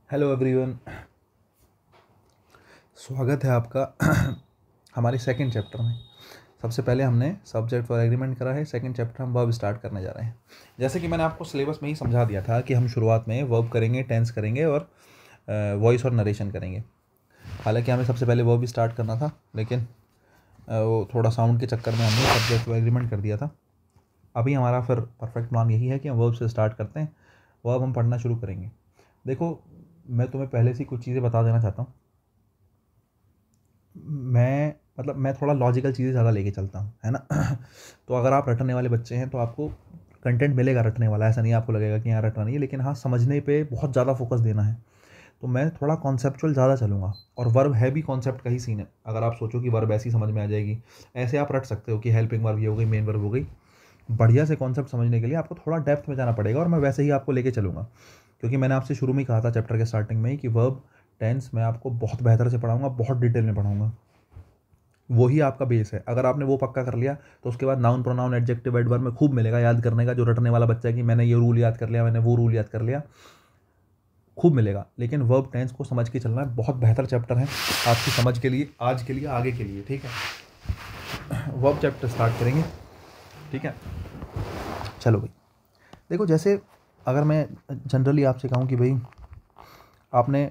Hello everyone, स्वागत है आपका हमारे सेकंड चैप्टर में। सबसे पहले हमने सब्जेक्ट फॉर एग्रीमेंट करा है। सेकंड चैप्टर हम वर्ब स्टार्ट करने जा रहे हैं। जैसे कि मैंने आपको सिलेबस में ही समझा दिया था कि हम शुरुआत में वर्ब करेंगे, टेंस करेंगे और वॉइस और नरेशन करेंगे। हालांकि हमें सबसे पहले वर्ब स्टार्ट करना था, लेकिन वो थोड़ा साउंड के चक्कर में हमने सब्जेक्ट फॉर एग्रीमेंट कर दिया था। अभी हमारा फिर परफेक्ट प्लान यही है कि हम वर्ब से स्टार्ट करते हैं, वर्ब हम पढ़ना शुरू करेंगे। देखो, मैं तुम्हें पहले से कुछ चीज़ें बता देना चाहता हूँ। मैं थोड़ा लॉजिकल चीज़ें ज़्यादा लेके चलता हूँ, है ना। तो अगर आप रटने वाले बच्चे हैं तो आपको कंटेंट मिलेगा रटने वाला, ऐसा नहीं आपको लगेगा कि यहाँ रटना नहीं है, लेकिन हाँ, समझने पे बहुत ज़्यादा फोकस देना है। तो मैं थोड़ा कॉन्सेप्चुअल ज़्यादा चलूँगा, और वर्ब है भी कॉन्सेप्ट का ही सीन है। अगर आप सोचो कि वर्ब ऐसी समझ में आ जाएगी, ऐसे आप रट सकते हो कि हेल्पिंग वर्ब ये हो गई, मेन वर्ब हो गई। बढ़िया से कॉन्सेप्ट समझने के लिए आपको थोड़ा डेप्थ में जाना पड़ेगा, और मैं वैसे ही आपको लेके चलूँगा, क्योंकि मैंने आपसे शुरू में ही कहा था चैप्टर के स्टार्टिंग में ही कि वर्ब टेंस मैं आपको बहुत बेहतर से पढ़ाऊँगा, बहुत डिटेल में पढ़ाऊँगा। वही आपका बेस है। अगर आपने वो पक्का कर लिया तो उसके बाद नाउन प्रोनाउन एडजेक्टिव एडवर्ब में खूब मिलेगा याद करने का। जो रटने वाला बच्चा है कि मैंने ये रूल याद कर लिया, मैंने वो रूल याद कर लिया, खूब मिलेगा। लेकिन वर्ब टेंस को समझ के चलना है। बहुत बेहतर चैप्टर है आपकी समझ के लिए, आज के लिए, आगे के लिए। ठीक है, वर्ब चैप्टर स्टार्ट करेंगे। ठीक है, चलो भाई। देखो, जैसे अगर मैं जनरली आपसे कहूँ कि भाई आपने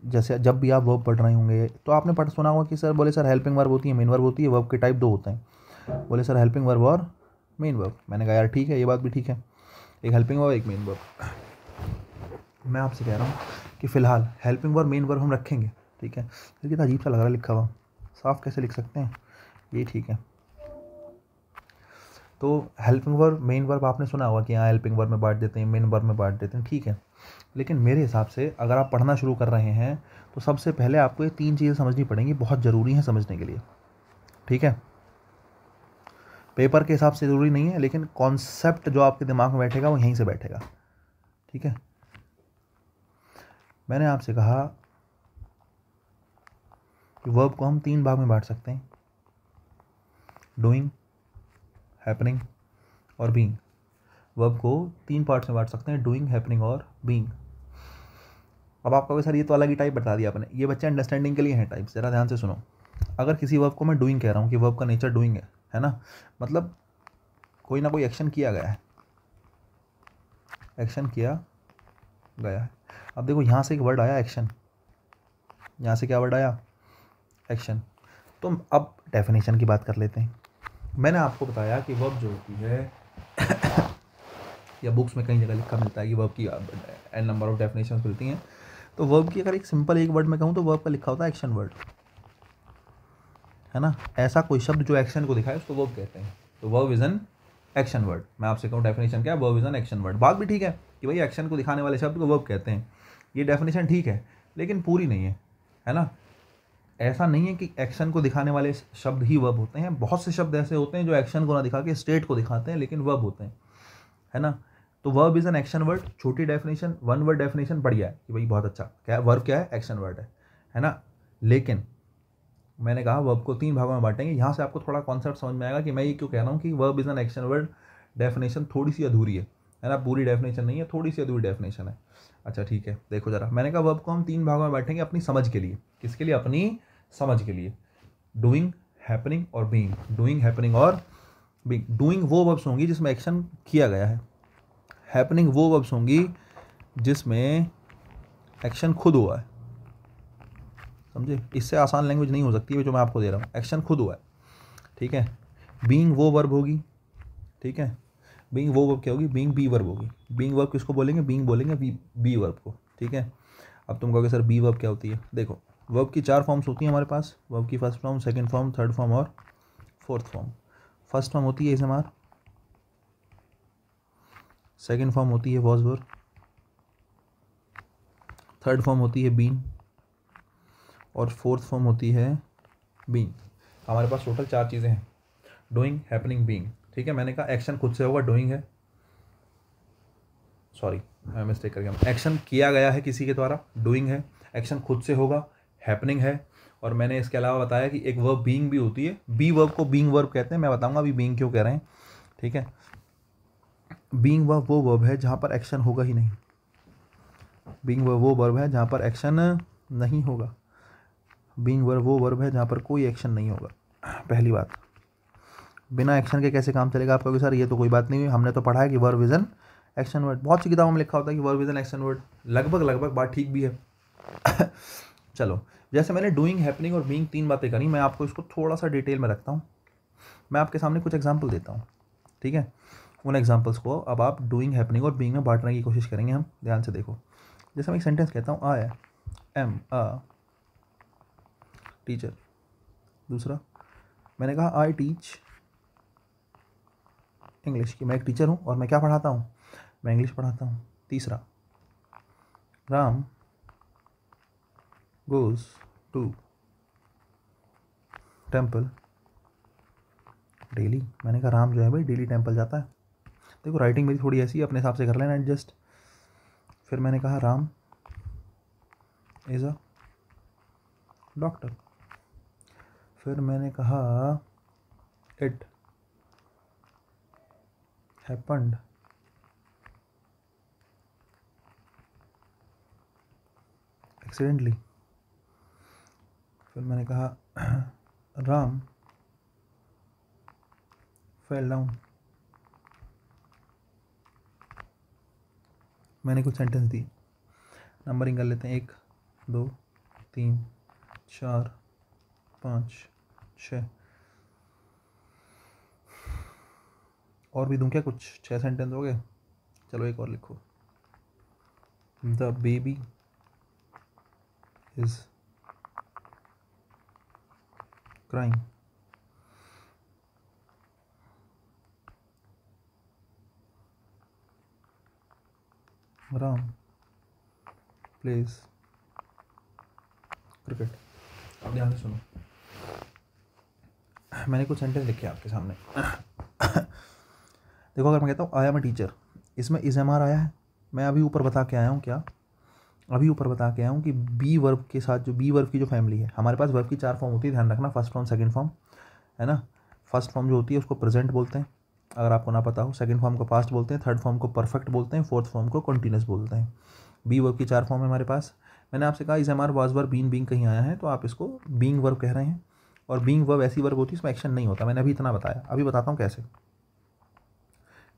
जैसे जब भी आप वर्ब पढ़ रहे होंगे तो आपने पढ़ सुना होगा कि सर, बोले सर हेल्पिंग वर्ब होती है, मेन वर्ब होती है, वर्ब के टाइप दो होते हैं। बोले सर हेल्पिंग वर्ब और मेन वर्ब। मैंने कहा यार ठीक है, ये बात भी ठीक है, एक हेल्पिंग वर्ब एक मेन वर्ब। मैं आपसे कह रहा हूँ कि फ़िलहाल हेल्पिंग वर्ब मेन वर्ब हम रखेंगे। ठीक है, तो कितना अजीब सा लग रहा है लिखा हुआ, साफ कैसे लिख सकते हैं, ये ठीक है। तो हेल्पिंग वर्ब मेन वर्ब आपने सुना होगा कि हाँ हेल्पिंग वर्ब में बांट देते हैं, मेन वर्ब में बांट देते हैं, ठीक है। लेकिन मेरे हिसाब से अगर आप पढ़ना शुरू कर रहे हैं तो सबसे पहले आपको ये तीन चीज़ें समझनी पड़ेंगी, बहुत ज़रूरी हैं समझने के लिए। ठीक है, पेपर के हिसाब से ज़रूरी नहीं है, लेकिन कॉन्सेप्ट जो आपके दिमाग में बैठेगा वो यहीं से बैठेगा। ठीक है, मैंने आपसे कहा कि वर्ब को हम तीन भाग में बांट सकते हैं, डूइंग, हैपनिंग और बीइंग। वर्ब को तीन पार्ट्स में बांट सकते हैं, डूइंग, हैपनिंग और बीइंग। अब आप कहोगे सर ये तो अलग ही टाइप बता दिया आपने। ये बच्चे अंडरस्टैंडिंग के लिए हैं टाइप्स, ज़रा ध्यान से सुनो। अगर किसी वर्ब को मैं डूइंग कह रहा हूँ कि वर्ब का नेचर डूइंग है ना, मतलब कोई ना कोई एक्शन किया गया है, एक्शन किया गया है। अब देखो, यहाँ से एक वर्ड आया एक्शन, यहाँ से क्या वर्ड आया, एक्शन। तो अब डेफिनेशन की बात कर लेते हैं। मैंने आपको बताया कि वर्ब जो होती है या बुक्स में कई जगह लिखा मिलता है कि वर्ब की एन नंबर ऑफ डेफिनेशन मिलती हैं। तो वर्ब की अगर एक सिंपल एक वर्ड में कहूँ तो वर्ब का लिखा होता है एक्शन वर्ड, है ना। ऐसा कोई शब्द जो एक्शन को दिखाए उसको वर्ब कहते हैं। तो verb is an action word. मैं आपसे कहूँ डेफिनेशन क्या है, verb is an action word. बात भी ठीक है कि भाई एक्शन को दिखाने वाले शब्द को वर्ब कहते हैं, ये डेफिनेशन ठीक है, लेकिन पूरी नहीं है ना। ऐसा नहीं है कि एक्शन को दिखाने वाले शब्द ही वर्ब होते हैं। बहुत से शब्द ऐसे होते हैं जो एक्शन को ना दिखा के स्टेट को दिखाते हैं, लेकिन वर्ब होते हैं, है ना। तो verb is an action word. छोटी डेफिनेशन, वन वर्ड डेफिनेशन बढ़िया है कि भाई बहुत अच्छा, क्या है वर्ब, क्या है एक्शन वर्ड है ना। लेकिन मैंने कहा वर्ब को तीन भागों में बांटेंगे। यहाँ से आपको थोड़ा कॉन्सेप्ट समझ में आएगा कि मैं ये क्यों कह रहा हूँ कि verb is an action word. Definition थोड़ी सी अधूरी है ना, पूरी डेफिनेशन नहीं है, थोड़ी सी अधूरी डेफिनेशन है। अच्छा ठीक है, देखो जरा, मैंने कहा वर्ब को हम तीन भागों में बांटेंगे अपनी समझ के लिए। किसके लिए, अपनी समझ के लिए। डूइंग, हैपनिंग और बीइंग। डूइंग, हैपनिंग और बीइंग। डूइंग वो वर्ब्स होंगी जिसमें एक्शन किया गया है। हैपनिंग वो वर्ब्स होंगी जिसमें एक्शन खुद हुआ है। समझे, इससे आसान लैंग्वेज नहीं हो सकती है जो मैं आपको दे रहा हूँ, एक्शन खुद हुआ है। ठीक है, बीइंग वो वर्ब होगी। ठीक है, बीइंग वो वर्ब क्या होगी, बीइंग बी वर्ब होगी। बीइंग वर्ब किसको बोलेंगे, बीइंग बोलेंगे बी वर्ब को। ठीक है, अब तुम कहोगे सर बी वर्ब क्या होती है। देखो, वर्ब की चार फॉर्म्स होती हैं हमारे पास। वर्ब की first form, second form, third form और फोर्थ फॉर्म। फर्स्ट फॉर्म होती है is am are, second form होती है वॉज वर, थर्ड फॉर्म होती है बीन और फोर्थ फॉर्म होती है बीइंग। हमारे पास टोटल चार चीज़ें हैं, डूइंग, हैपनिंग, बीइंग। ठीक है, मैंने कहा एक्शन खुद से होगा, डूइंग है, सॉरी मैं मिस्टेक कर गया, एक्शन किया गया है किसी के द्वारा, डूइंग है। एक्शन खुद से होगा, हैपनिंग है। और मैंने इसके अलावा बताया कि एक वर्ब बीइंग भी होती है। बी वर्ब को बीइंग वर्ब कहते हैं, मैं बताऊंगा अभी बीइंग क्यों कह रहे हैं। ठीक है, बीइंग वर्ब वो वर्ब है जहाँ पर एक्शन होगा ही नहीं। बीइंग वर्ब वो वर्ब है जहाँ पर एक्शन नहीं होगा। बीइंग वर्ब वो वर्ब है जहाँ पर कोई एक्शन नहीं होगा। पहली बात, बिना एक्शन के कैसे काम चलेगा? आप कहोगे सर ये तो कोई बात नहीं हुई, हमने तो पढ़ा है कि verb is an action word. बहुत सी किताबों में लिखा होता है कि verb is an action word. लगभग बात ठीक भी है। चलो, जैसे मैंने डूइंग, हैपनिंग और बीइंग 3 बातें करी, मैं आपको इसको थोड़ा सा डिटेल में रखता हूँ। मैं आपके सामने कुछ एग्जाम्पल देता हूँ, ठीक है? उन एग्जाम्पल्स को अब आप डूइंग, हैपनिंग और बीइंग में बांटने की कोशिश करेंगे हम। ध्यान से देखो, जैसे मैं एक सेंटेंस कहता हूँ, आई एम अ टीचर। दूसरा, मैंने कहा आई टीच इंग्लिश, की मैं एक टीचर हूँ और मैं क्या पढ़ाता हूँ? मैं इंग्लिश पढ़ाता हूँ। तीसरा, Ram goes to temple daily. मैंने कहा राम जो है भाई डेली टेम्पल जाता है। देखो राइटिंग मेरी थोड़ी ऐसी है, अपने हिसाब से कर लेना एडजस्ट। फिर मैंने कहा राम इज़ अ डॉक्टर। फिर मैंने कहा इट हैपन्ड एक्सीडेंटली। फिर मैंने कहा राम फेल डाउन। मैंने कुछ सेंटेंस दी, नंबरिंग कर लेते हैं, 1 2 3 4 5 6। और भी दूं क्या? कुछ 6 सेंटेंस हो गए। चलो एक और लिखो, the baby is crying. Ram pledge cricket. अब ध्यान से सुनो, मैंने कुछ सेंटेंस लिखे आपके सामने। देखो, अगर मैं कहता हूँ आई एम अ टीचर, इसमें इज एम आर आया है। मैं अभी ऊपर बता के आया हूँ, क्या अभी ऊपर बता के आया हूँ कि बी वर्ब के साथ जो बी वर्ब की जो फैमिली है, हमारे पास वर्ब की 4 फॉर्म होती है, ध्यान रखना, फर्स्ट फॉर्म, सेकंड फॉर्म, है ना? फर्स्ट फॉर्म जो होती है उसको प्रेजेंट बोलते हैं, अगर आपको ना पता हो। सेकंड फॉर्म को पास्ट बोलते हैं, थर्ड फॉर्म को परफेक्ट बोलते हैं, फोर्थ फॉर्म को कंटिन्यूस बोलते हैं। बी वर्ब की 4 फॉर्म है हमारे पास। मैंने आपसे कहा is am are was verb been being कहीं आया है तो आप इसको बीइंग वर्ब कह रहे हैं, और बीइंग वर्ब ऐसी वर्ब होती है इसमें एक्शन नहीं होता। मैंने अभी इतना बताया, अभी बताता हूँ कैसे।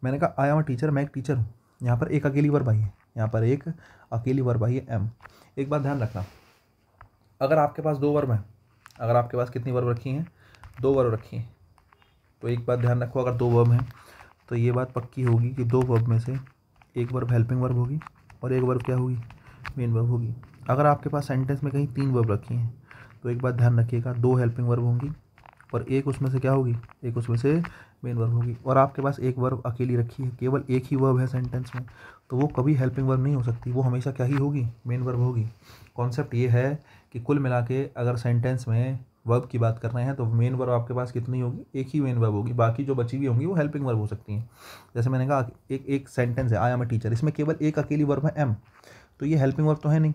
मैंने कहा आई एम अ टीचर, मैं एक टीचर हूँ। यहाँ पर एक अकेली वर्ब आई है, यहाँ पर एक अकेली वर्ब आई है, एम। एक बात ध्यान रखना, अगर आपके पास 2 वर्ब हैं, अगर आपके पास कितनी वर्ब रखी हैं? 2 वर्ब रखी हैं, तो एक बात ध्यान रखो, अगर 2 वर्ब हैं तो ये बात पक्की होगी कि 2 वर्ब में से एक वर्ब हेल्पिंग वर्ब होगी और एक वर्ब क्या होगी? मेन वर्ब होगी। अगर आपके पास सेंटेंस में कहीं 3 वर्ब रखी हैं तो एक बात ध्यान रखिएगा, 2 हेल्पिंग वर्ब होंगी और एक उसमें से क्या होगी? एक उसमें से मेन वर्ब होगी। और आपके पास एक वर्ब अकेली रखी है, केवल एक ही वर्ब है सेंटेंस में, तो वो कभी हेल्पिंग वर्ब नहीं हो सकती, वो हमेशा क्या ही होगी? मेन वर्ब होगी। कॉन्सेप्ट ये है कि कुल मिला के अगर सेंटेंस में वर्ब की बात कर रहे हैं तो मेन वर्ब आपके पास कितनी होगी? एक ही मेन वर्ब होगी, बाकी जो बची हुई होंगी वो हेल्पिंग वर्ब हो सकती हैं। जैसे मैंने कहा एक सेंटेंस है आई एम अ टीचर, इसमें केवल एक अकेली वर्ब है एम, तो ये हेल्पिंग वर्ब तो है नहीं।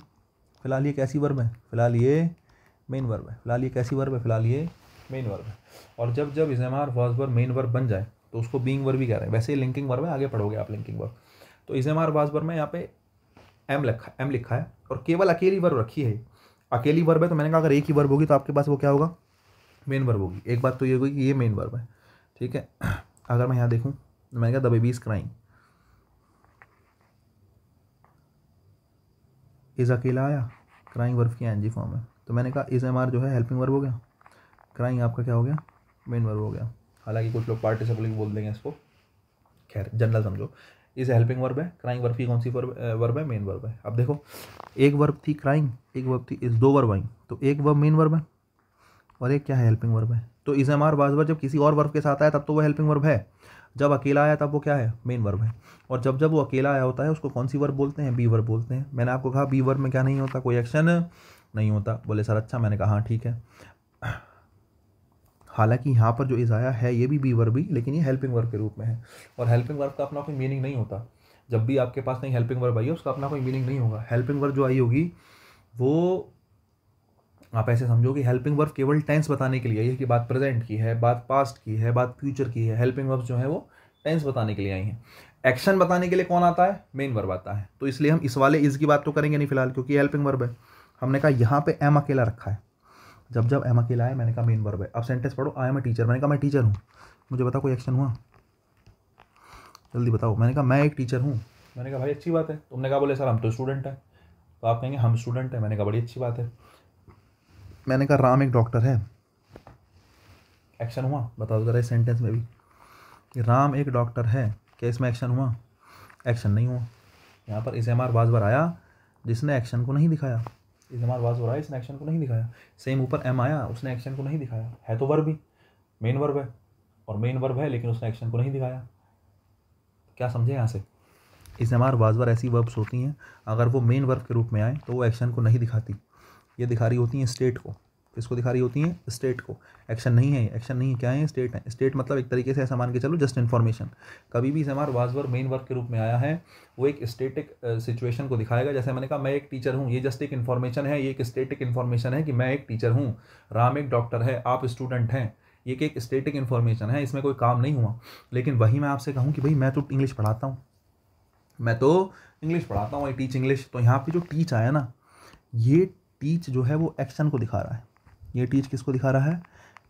फिलहाल ये कैसी वर्ब है? फिलहाल ये मेन वर्ब है। फिलहाल ये कैसी वर्ब है? फिलहाल ये मेन वर्ब है। और जब जब is am are was verb main verb बन जाए तो उसको बीइंग वर्ब भी कह रहे हैं। वैसे लिंकिंग वर्ब है, आगे पढ़ोगे आप लिंकिंग वर्ब। तो is am are was verb में यहाँ पे एम लिखा है और केवल अकेली वर्ब रखी है। अकेली वर्ब है तो मैंने कहा अगर एक ही वर्ब होगी तो आपके पास वो क्या होगा? मेन वर्ब होगी। एक बात तो ये होगी कि ये मेन वर्ब है, ठीक है? अगर मैं यहाँ देखूँ, मैंने कहा the baby is crying, is अकेला आया, क्राइंग वर्ब की एनजी फॉर्म है, तो मैंने कहा इज एम आर जो है हेल्पिंग वर्ब हो गया, क्राइंग आपका क्या हो गया? मेन वर्ब हो गया। हालांकि कुछ लोग पार्टिसिपल बोल देंगे इसको, खैर जनरल समझो। इज हेल्पिंग वर्ब है, क्राइंग वर्ब की कौन सी वर्ब है? मेन वर्ब है। अब देखो, एक वर्ब थी क्राइंग, एक वर्ब थी इस, 2 वर्ब आई, तो एक वर्ब मेन वर्ब है और एक क्या है? हेल्पिंग वर्ब है। तो is am are was verb जब किसी और वर्ब के साथ आया तब तो वो हेल्पिंग वर्ब है, जब अकेला आया तब वो क्या है? मेन वर्ब है। और जब जब वो अकेला आया होता है उसको कौन सी वर्ब बोलते हैं? बी वर्ब बोलते हैं। मैंने आपको कहा बी वर्ब में क्या नहीं होता? कोई एक्शन नहीं होता। बोले सर अच्छा, मैंने कहा हाँ ठीक है। हालांकि यहाँ पर जो इज आया है ये भी बी वर्ब ही, लेकिन ये हेल्पिंग वर्ब के रूप में है, और हेल्पिंग वर्ब का अपना कोई मीनिंग नहीं होता। जब भी आपके पास नहीं हेल्पिंग वर्ब आई है उसका अपना कोई मीनिंग नहीं होगा। हेल्पिंग वर्ब जो आई होगी वो आप ऐसे समझो कि हेल्पिंग वर्ब केवल टेंस बताने के लिए आई है कि बात प्रेजेंट की है, बात पास्ट की है, बात फ्यूचर की है। हेल्पिंग वर्ब जो है वो टेंस बताने के लिए आई हैं। एक्शन बताने के लिए कौन आता है, मेन वर्ब आता है। तो इसलिए हम इस वाले इज की बात तो करेंगे नहीं फिलहाल, क्योंकि हेल्पिंग वर्ब है। हमने कहा यहाँ पे एम अकेला रखा है, जब जब एम अकेला है मैंने कहा मेन वर्ब है। अब सेंटेंस पढ़ो, आई एम अ टीचर, मैंने कहा मैं टीचर हूँ, मुझे बताओ कोई एक्शन हुआ, जल्दी बताओ। मैंने कहा मैं एक टीचर हूँ, मैंने कहा भाई अच्छी बात है। तुमने कहा बोले सर हम तो स्टूडेंट हैं, तो आप कहेंगे हम स्टूडेंट हैं, मैंने कहा बड़ी अच्छी बात है। मैंने कहा राम एक डॉक्टर है, एक्शन हुआ, बताओ ज़रा इस सेंटेंस में भी कि राम एक डॉक्टर है, क्या इसमें एक्शन हुआ, एक्शन नहीं हुआ। यहाँ पर इस एम आर वाज वर आया जिसने एक्शन को नहीं दिखाया, इस एम आर वाज वर आया इसने एक्शन को नहीं दिखाया। सेम ऊपर एम आया, उसने एक्शन को नहीं दिखाया, है तो वर्ब ही, मेन वर्ब है, और मेन वर्ब है लेकिन उसने एक्शन को नहीं दिखाया। क्या समझे यहाँ से, इस एम आर वाज वर ऐसी वर्ब्स होती हैं अगर वो मेन वर्ब के रूप में आए तो वो एक्शन को नहीं दिखाती, ये दिखा रही होती हैं स्टेट को। किसको दिखा रही होती हैं, स्टेट को। एक्शन नहीं है, एक्शन नहीं है, क्या है, स्टेट है। स्टेट मतलब एक तरीके से ऐसा मान के चलो जस्ट इन्फॉर्मेशन। कभी भी हमारा वाज वर्ब मेन वर्ब के रूप में आया है वो एक स्टेटिक सिचुएशन को दिखाएगा। जैसे मैंने कहा मैं एक टीचर हूँ, ये जस्ट एक इन्फॉर्मेशन है, ये एक स्टेटिक इन्फॉर्मेशन है कि मैं एक टीचर हूँ, राम एक डॉक्टर है, आप स्टूडेंट हैं, ये एक स्टेटिक इन्फॉर्मेशन है, इसमें कोई काम नहीं हुआ। लेकिन वही मैं आपसे कहूँ कि भाई मैं तो इंग्लिश पढ़ाता हूँ, मैं तो इंग्लिश पढ़ाता हूँ, आई टीच इंग्लिश, तो यहाँ पे जो टीच आया ना, ये टीच जो है वो एक्शन को दिखा रहा है। ये टीच किसको दिखा रहा है,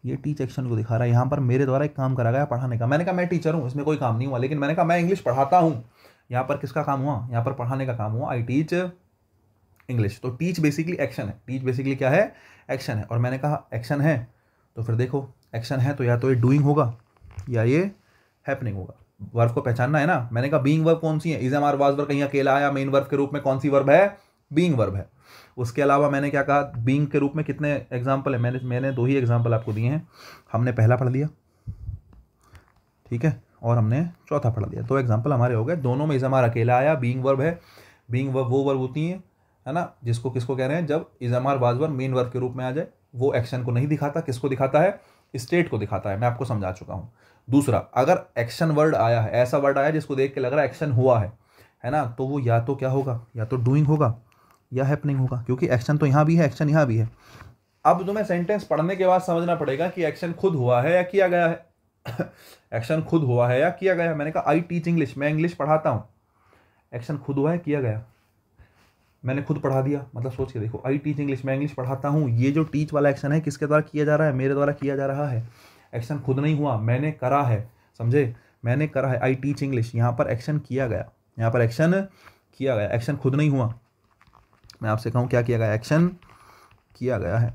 ये टीच एक्शन को दिखा रहा है। यहाँ पर मेरे द्वारा एक काम करा गया पढ़ाने का, मैंने कहा मैं टीचर हूँ, इसमें कोई काम नहीं हुआ, लेकिन मैंने कहा मैं इंग्लिश पढ़ाता हूँ, यहाँ पर किसका काम हुआ, यहाँ पर पढ़ाने का काम हुआ, आई टीच इंग्लिश। तो टीच बेसिकली एक्शन है, टीच बेसिकली क्या है, एक्शन है। और मैंने कहा एक्शन है तो फिर देखो एक्शन है तो या तो ये डूइंग होगा या ये हैपनिंग होगा। वर्ब को पहचानना है ना। मैंने कहा बीइंग वर्ब कौन सी है, is am are was verb कहीं अकेला आया मेन वर्ब के रूप में, कौन सी वर्ब है, बीइंग वर्ब है। उसके अलावा मैंने क्या कहा, बीइंग के रूप में कितने एग्जाम्पल है, मैंने 2 ही एग्जाम्पल आपको दिए हैं। हमने पहला पढ़ लिया, ठीक है, और हमने चौथा पढ़ लिया, 2 एग्जाम्पल हमारे हो गए। दोनों में इज एम आर अकेला आया, बीइंग वर्ब है। बीइंग वर्ब वो वर्ब होती है ना, जिसको किसको कह रहे हैं, जब is am are was verb main verb के रूप में आ जाए, वो एक्शन को नहीं दिखाता, किसको दिखाता है, स्टेट को दिखाता है। मैं आपको समझा चुका हूँ। दूसरा, अगर एक्शन वर्ड आया है, ऐसा वर्ड आया जिसको देख के लग रहा है एक्शन हुआ है ना, तो वो या तो क्या होगा, या तो डूइंग होगा या हैपनिंग होगा, क्योंकि एक्शन तो यहाँ भी है, एक्शन यहाँ भी है। अब तुम्हें सेंटेंस पढ़ने के बाद समझना पड़ेगा कि एक्शन खुद हुआ है या किया गया है। एक्शन खुद हुआ है या किया गया है। मैंने कहा आई टीच इंग्लिश, मैं इंग्लिश पढ़ाता हूँ, एक्शन खुद हुआ है किया गया, मैंने खुद पढ़ा दिया, मतलब सोच के देखो, आई टीच इंग्लिश, मैं इंग्लिश पढ़ाता हूँ, ये जो टीच वाला एक्शन है किसके द्वारा किया जा रहा है, मेरे द्वारा किया जा रहा है। एक्शन खुद नहीं हुआ, मैंने करा है, समझे, मैंने करा है, आई टीच इंग्लिश, यहाँ पर एक्शन किया गया, यहाँ पर एक्शन किया गया, एक्शन खुद नहीं हुआ। मैं आपसे कहूँ क्या किया गया, एक्शन किया गया है।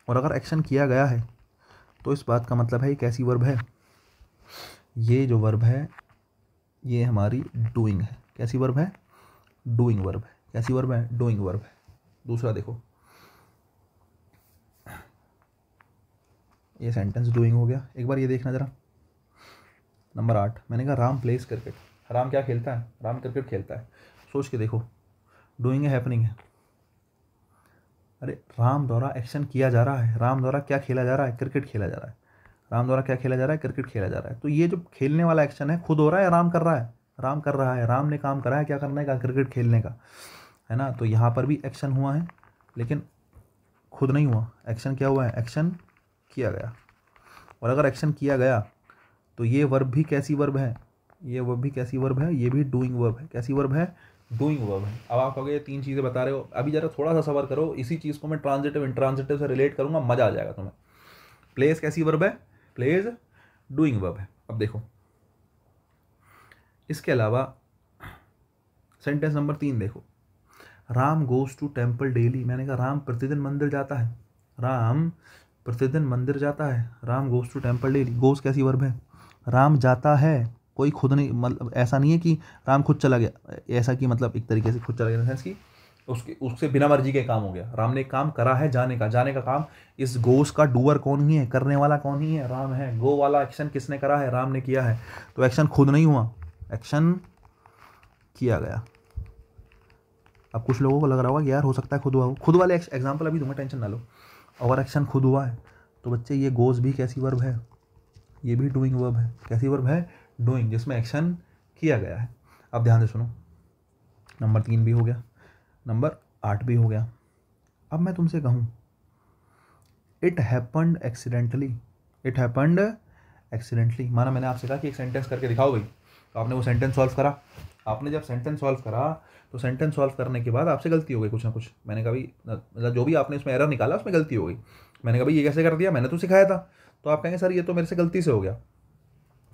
और अगर एक्शन किया गया है तो इस बात का मतलब है ये कैसी वर्ब है, ये जो वर्ब है ये हमारी डूइंग है। कैसी वर्ब है, डूइंग वर्ब है। कैसी वर्ब है, डूइंग वर्ब है। दूसरा देखो, ये सेंटेंस डूइंग हो गया। एक बार ये देखना जरा, नंबर 8, मैंने कहा राम प्लेस क्रिकेट, राम क्या खेलता है, राम क्रिकेट खेलता है। सोच के देखो, डूइंग है हैपनिंग है, अरे राम द्वारा एक्शन किया जा रहा है, राम द्वारा क्या खेला जा रहा है, क्रिकेट खेला जा रहा है, राम द्वारा क्या खेला जा रहा है, क्रिकेट खेला जा रहा है। तो ये जो खेलने वाला एक्शन है खुद हो रहा है या राम कर रहा है, राम कर रहा है, राम ने काम करा है क्या करने का, क्रिकेट खेलने का, है ना। तो यहाँ पर भी एक्शन हुआ है लेकिन खुद नहीं हुआ, एक्शन क्या हुआ है, एक्शन किया गया। और अगर एक्शन किया गया तो ये वर्ब भी कैसी वर्ब है, ये वर्ब भी कैसी वर्ब है, ये भी डूइंग वर्ब है। कैसी वर्ब है, डूइंग वर्ब है। अब आप कहोगे 3 चीज़ें बता रहे हो, अभी जरा थोड़ा सा सबर करो, इसी चीज़ को मैं ट्रांजिटिव इंट्रांजिटिव से रिलेट करूंगा, मजा आ जाएगा तुम्हें। प्लेस कैसी वर्ब है, प्लेस डूइंग वर्ब है। अब देखो इसके अलावा सेंटेंस नंबर 3 देखो, Ram goes to temple daily, मैंने कहा राम प्रतिदिन मंदिर जाता है, राम प्रतिदिन मंदिर जाता है, Ram goes to temple daily. Goes कैसी वर्ब है, राम जाता है, कोई खुद नहीं, मतलब ऐसा नहीं है कि राम खुद चला गया, ऐसा कि मतलब एक तरीके से खुद चला गया सेंस कि उसके बिना मर्जी के काम हो गया। राम ने एक काम करा है, जाने का काम। इस गोस का डूअर कौन ही है, करने वाला कौन ही है, राम है। गो वाला एक्शन किसने करा है, राम ने किया है। तो एक्शन खुद नहीं हुआ, एक्शन किया गया। अब कुछ लोगों को लग रहा होगा कि यार हो सकता है खुद हुआ हो, खुद वाले एग्जाम्पल अभी दूंगा, टेंशन ना लो। अगर एक्शन खुद हुआ है तो बच्चे ये गोज भी कैसी वर्ब है, ये भी डूइंग वर्ब है। कैसी वर्ब है, डूइंग, जिसमें एक्शन किया गया है। अब ध्यान से सुनो, नंबर 3 भी हो गया, नंबर 8 भी हो गया। अब मैं तुमसे कहूँ it happened accidentally, it happened accidentally, माना मैंने आपसे कहा कि एक सेंटेंस करके दिखाओ भाई, तो आपने वो सेंटेंस सॉल्व करा। आपने जब सेंटेंस सॉल्व करा तो सेंटेंस सॉल्व करने के बाद आपसे गलती हो गई कुछ ना कुछ। मैंने कहा भाई मतलब जो भी आपने इसमें एरर निकाला उसमें गलती हो गई। मैंने कहा भाई ये कैसे कर दिया, मैंने तो सिखाया था। तो आप कहेंगे सर ये तो मेरे से गलती से हो गया,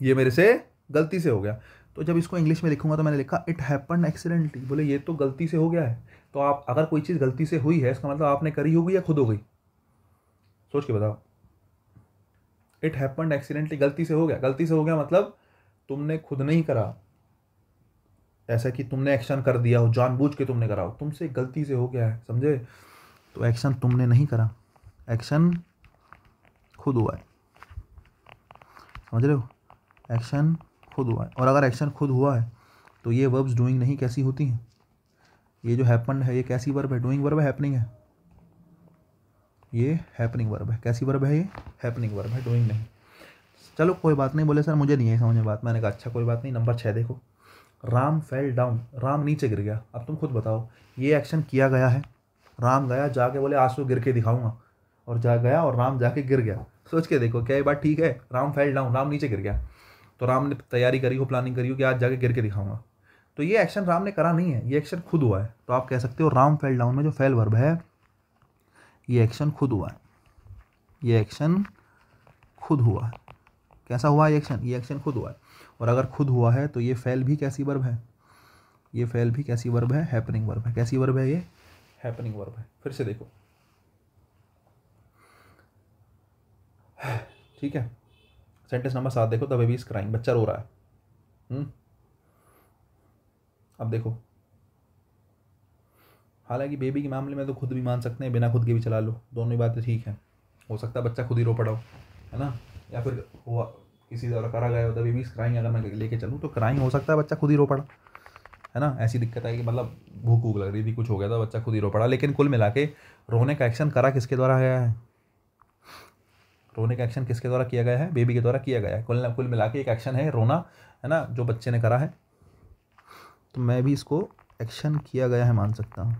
ये मेरे से गलती से हो गया। तो जब इसको इंग्लिश में लिखूंगा तो मैंने लिखा इट हैपन एक्सीडेंटली। बोले ये तो गलती से हो गया है। तो आप अगर कोई चीज़ गलती से हुई है इसका मतलब आपने करी होगी या खुद हो गई, सोच के बताओ। इट हैपन एक्सीडेंटली, गलती से हो गया। गलती से हो गया मतलब तुमने खुद नहीं करा, ऐसा कि तुमने एक्शन कर दिया हो, जानबूझ के तुमने करा हो, तुमसे गलती से हो गया है, समझे। तो एक्शन तुमने नहीं करा, एक्शन खुद हुआ है, समझ रहे हो। एक्शन खुद हुआ है। और अगर एक्शन खुद हुआ है तो ये वर्ब्स डूइंग नहीं कैसी होती हैं, ये जो हैपन है ये कैसी वर्ब है, डूइंग वर्ब है, हैपनिंग है, ये हैपनिंग वर्ब है। कैसी वर्ब है ये, हैपनिंग वर्ब है, डूइंग नहीं। चलो कोई बात नहीं, बोले सर मुझे नहीं है समझ में बात। मैंने कहा अच्छा कोई बात नहीं। नंबर 6 देखो, राम फेल डाउन, राम नीचे गिर गया। अब तुम खुद बताओ ये एक्शन किया गया है, राम गया जाके बोले आज तो गिर के दिखाऊंगा, और जा गया और राम जाके गिर गया। सोच के देखो क्या ये बात ठीक है, राम फेल डाउन, राम नीचे गिर गया, तो राम ने तैयारी करी हो, प्लानिंग करी हो कि आज जाके गिर के दिखाऊंगा। तो ये एक्शन राम ने करा नहीं है, ये एक्शन खुद हुआ है। तो आप कह सकते हो राम फेल डाउन में जो फेल वर्ब है ये एक्शन खुद हुआ है, ये एक्शन खुद हुआ है। कैसा हुआ है एक्शन, ये एक्शन खुद हुआ है। और अगर खुद हुआ है तो ये फेल भी कैसी वर्ब है, ये फेल भी कैसी वर्ब है, हैपनिंग वर्ब है। कैसी वर्ब है ये, हैपनिंग वर्ब है। फिर से देखो, ठीक है। सेंटेंस नंबर 7 देखो, द बेबी इज क्राइंग, बच्चा रो रहा है। अब देखो, हालांकि बेबी के मामले में तो खुद भी मान सकते हैं, बिना खुद के भी चला लो, दोनों ही बातें ठीक हैं। हो सकता है बच्चा खुद ही रो पड़ा हो, है ना, या फिर हुआ किसी द्वारा करा गया हो। द बेबी इज क्राइंग अगर मैं लेके चलूँ तो क्राइंग हो सकता है बच्चा खुद ही रो पड़ा, है ना। ऐसी दिक्कत है कि मतलब भूख भूख लग रही थी, कुछ हो गया था, बच्चा खुद ही रो पड़ा। लेकिन कुल मिला के रोने का एक्शन करा किसके द्वारा गया है, रोने का एक्शन किसके द्वारा किया गया है, बेबी के द्वारा किया गया है। कुल मिला के एक एक्शन है रोना, है ना, जो बच्चे ने करा है। तो मैं भी इसको एक्शन किया गया है मान सकता हूँ,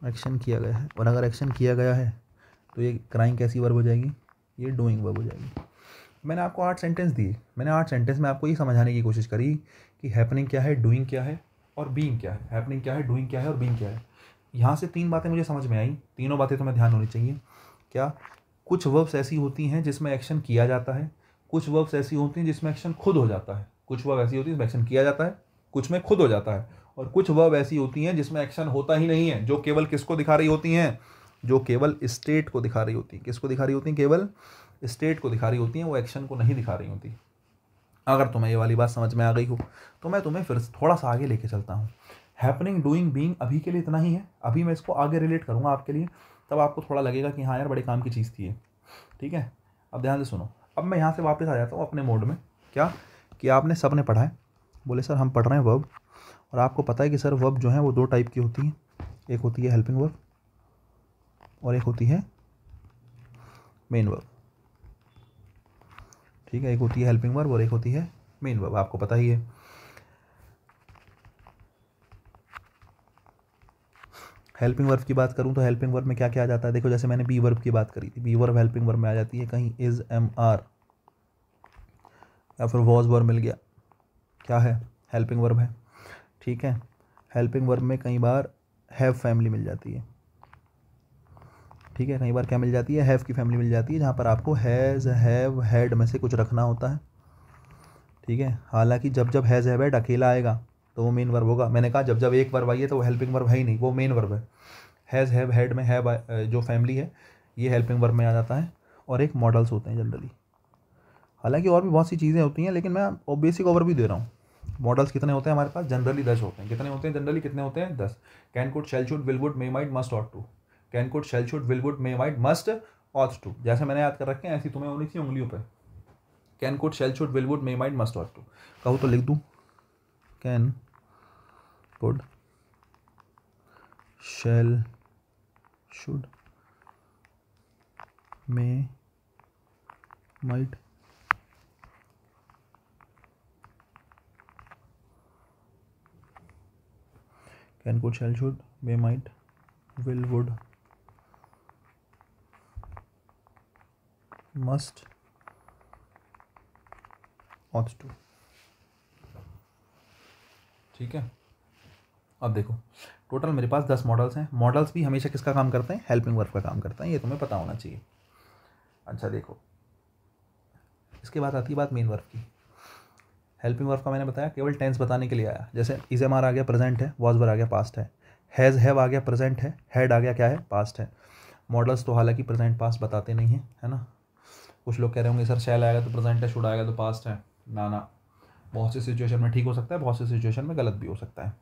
एक्शन किया गया है। और अगर एक्शन किया गया है तो ये क्राइंग कैसी वर्ब हो जाएगी, ये डूइंग वर्ब हो जाएगी। मैंने आपको 8 सेंटेंस दिए, मैंने 8 सेंटेंस में आपको ये समझाने की कोशिश करी कि हैपनिंग क्या है, डूइंग क्या है और बीइंग क्या है। हैपनिंग क्या है, डूइंग क्या है और बीइंग क्या है। यहाँ से 3 बातें मुझे समझ में आई, तीनों बातें तुम्हें ध्यान होनी चाहिए। क्या, कुछ वर्ब्स ऐसी होती हैं जिसमें एक्शन किया जाता है, कुछ वर्ब्स ऐसी होती हैं जिसमें एक्शन खुद हो जाता है। कुछ वर्ब ऐसी होती है जिसमें एक्शन किया जाता है, कुछ में खुद हो जाता है, और कुछ वर्ब ऐसी होती हैं जिसमें एक्शन होता ही नहीं है, जो केवल किसको दिखा रही होती हैं, जो केवल स्टेट को दिखा रही होती हैं। किसको दिखा रही होती हैं, केवल स्टेट को दिखा रही होती हैं, वो एक्शन को नहीं दिखा रही होती। अगर तुम्हें ये वाली बात समझ में आ गई हो तो मैं तुम्हें फिर थोड़ा सा आगे लेके चलता हूँ। हैपनिंग, डूइंग, बीइंग अभी के लिए इतना ही है। अभी मैं इसको आगे रिलेट करूँगा आपके लिए, तब आपको थोड़ा लगेगा कि हाँ यार बड़े काम की चीज़ थी ये, ठीक है। अब ध्यान से सुनो। अब मैं यहाँ से वापस आ जाता हूँ अपने मोड में। क्या कि आपने सब ने पढ़ा है, बोले सर हम पढ़ रहे हैं वर्ब, और आपको पता है कि सर वर्ब जो है वो 2 टाइप की होती हैं, एक होती है हेल्पिंग वर्ब और एक होती है मेन वर्ब, ठीक है। एक होती है हेल्पिंग वर्ब और एक होती है मेन वर्ब, आपको पता ही है। हेल्पिंग वर्ब की बात करूं तो हेल्पिंग वर्ब में क्या क्या आ जाता है, देखो जैसे मैंने बी वर्ब की बात करी थी, बी वर्ब हेल्पिंग वर्ब में आ जाती है। कहीं इज, एम, आर या फिर वॉज वर्ब मिल गया, क्या है, हेल्पिंग वर्ब है, ठीक है। हेल्पिंग वर्ब में कई बार हैव फैमिली मिल जाती है, ठीक है। कई बार क्या मिल जाती है, हैव की फैमिली मिल जाती है, जहाँ पर आपको हैज़, हैव, हैड में से कुछ रखना होता है, ठीक है। हालांकि जब जब हैज़, हैव, हैड अकेला आएगा तो वो मेन वर्ब होगा। मैंने कहा जब जब एक वर्ब आई है तो वो हेल्पिंग वर्ब है ही नहीं, वो मेन वर्ब है। हैज़, हैव, हैड में हैव जो फैमिली है ये हेल्पिंग वर्ब में आ जाता है, और एक मॉडल्स होते हैं जनरली। हालांकि और भी बहुत सी चीज़ें होती हैं, लेकिन मैं बेसिक ओवरव्यू दे रहा हूँ। मॉडल्स कितने होते हैं हमारे पास, जनरली 10 होते हैं। कितने होते हैं जनरली, कितने होते हैं, 10। Can, could, shall, should, will, would, may, might, must, ought to. Can, could, shall, should, will, would, may, might, must, ought to. जैसे मैंने याद कर रखे हैं ऐसी तुम्हें होनी चाहिए उंगलियों पे। Can, could, shall, should, will, would, may, might, must, ought to. कहूँ तो लिख दूँ, can, could, shall, should, may, might, can, could, shall, should, may, might, will, would, must, ought to। ठीक है। अब देखो टोटल मेरे पास 10 मॉडल्स हैं। मॉडल्स भी हमेशा किसका काम करते हैं? हेल्पिंग वर्ब का काम करते हैं, ये तुम्हें पता होना चाहिए। अच्छा देखो, इसके बाद आती है बात मेन वर्ब की। हेल्पिंग वर्ब का मैंने बताया केवल टेंस बताने के लिए आया, जैसे इज एम आर आ गया प्रेजेंट है, वॉज वर आ गया पास्ट है, हैज़ हैव आ गया प्रेजेंट है, हैड आ गया क्या है? पास्ट है। मॉडल्स तो हालांकि प्रेजेंट पास्ट बताते नहीं हैं, है ना। कुछ लोग कह रहे होंगे सर शैल आएगा तो प्रेजेंट है, शुड आएगा तो पास्ट है। ना, बहुत सी सिचुएशन में ठीक हो सकता है, बहुत सी सिचुएशन में गलत भी हो सकता है।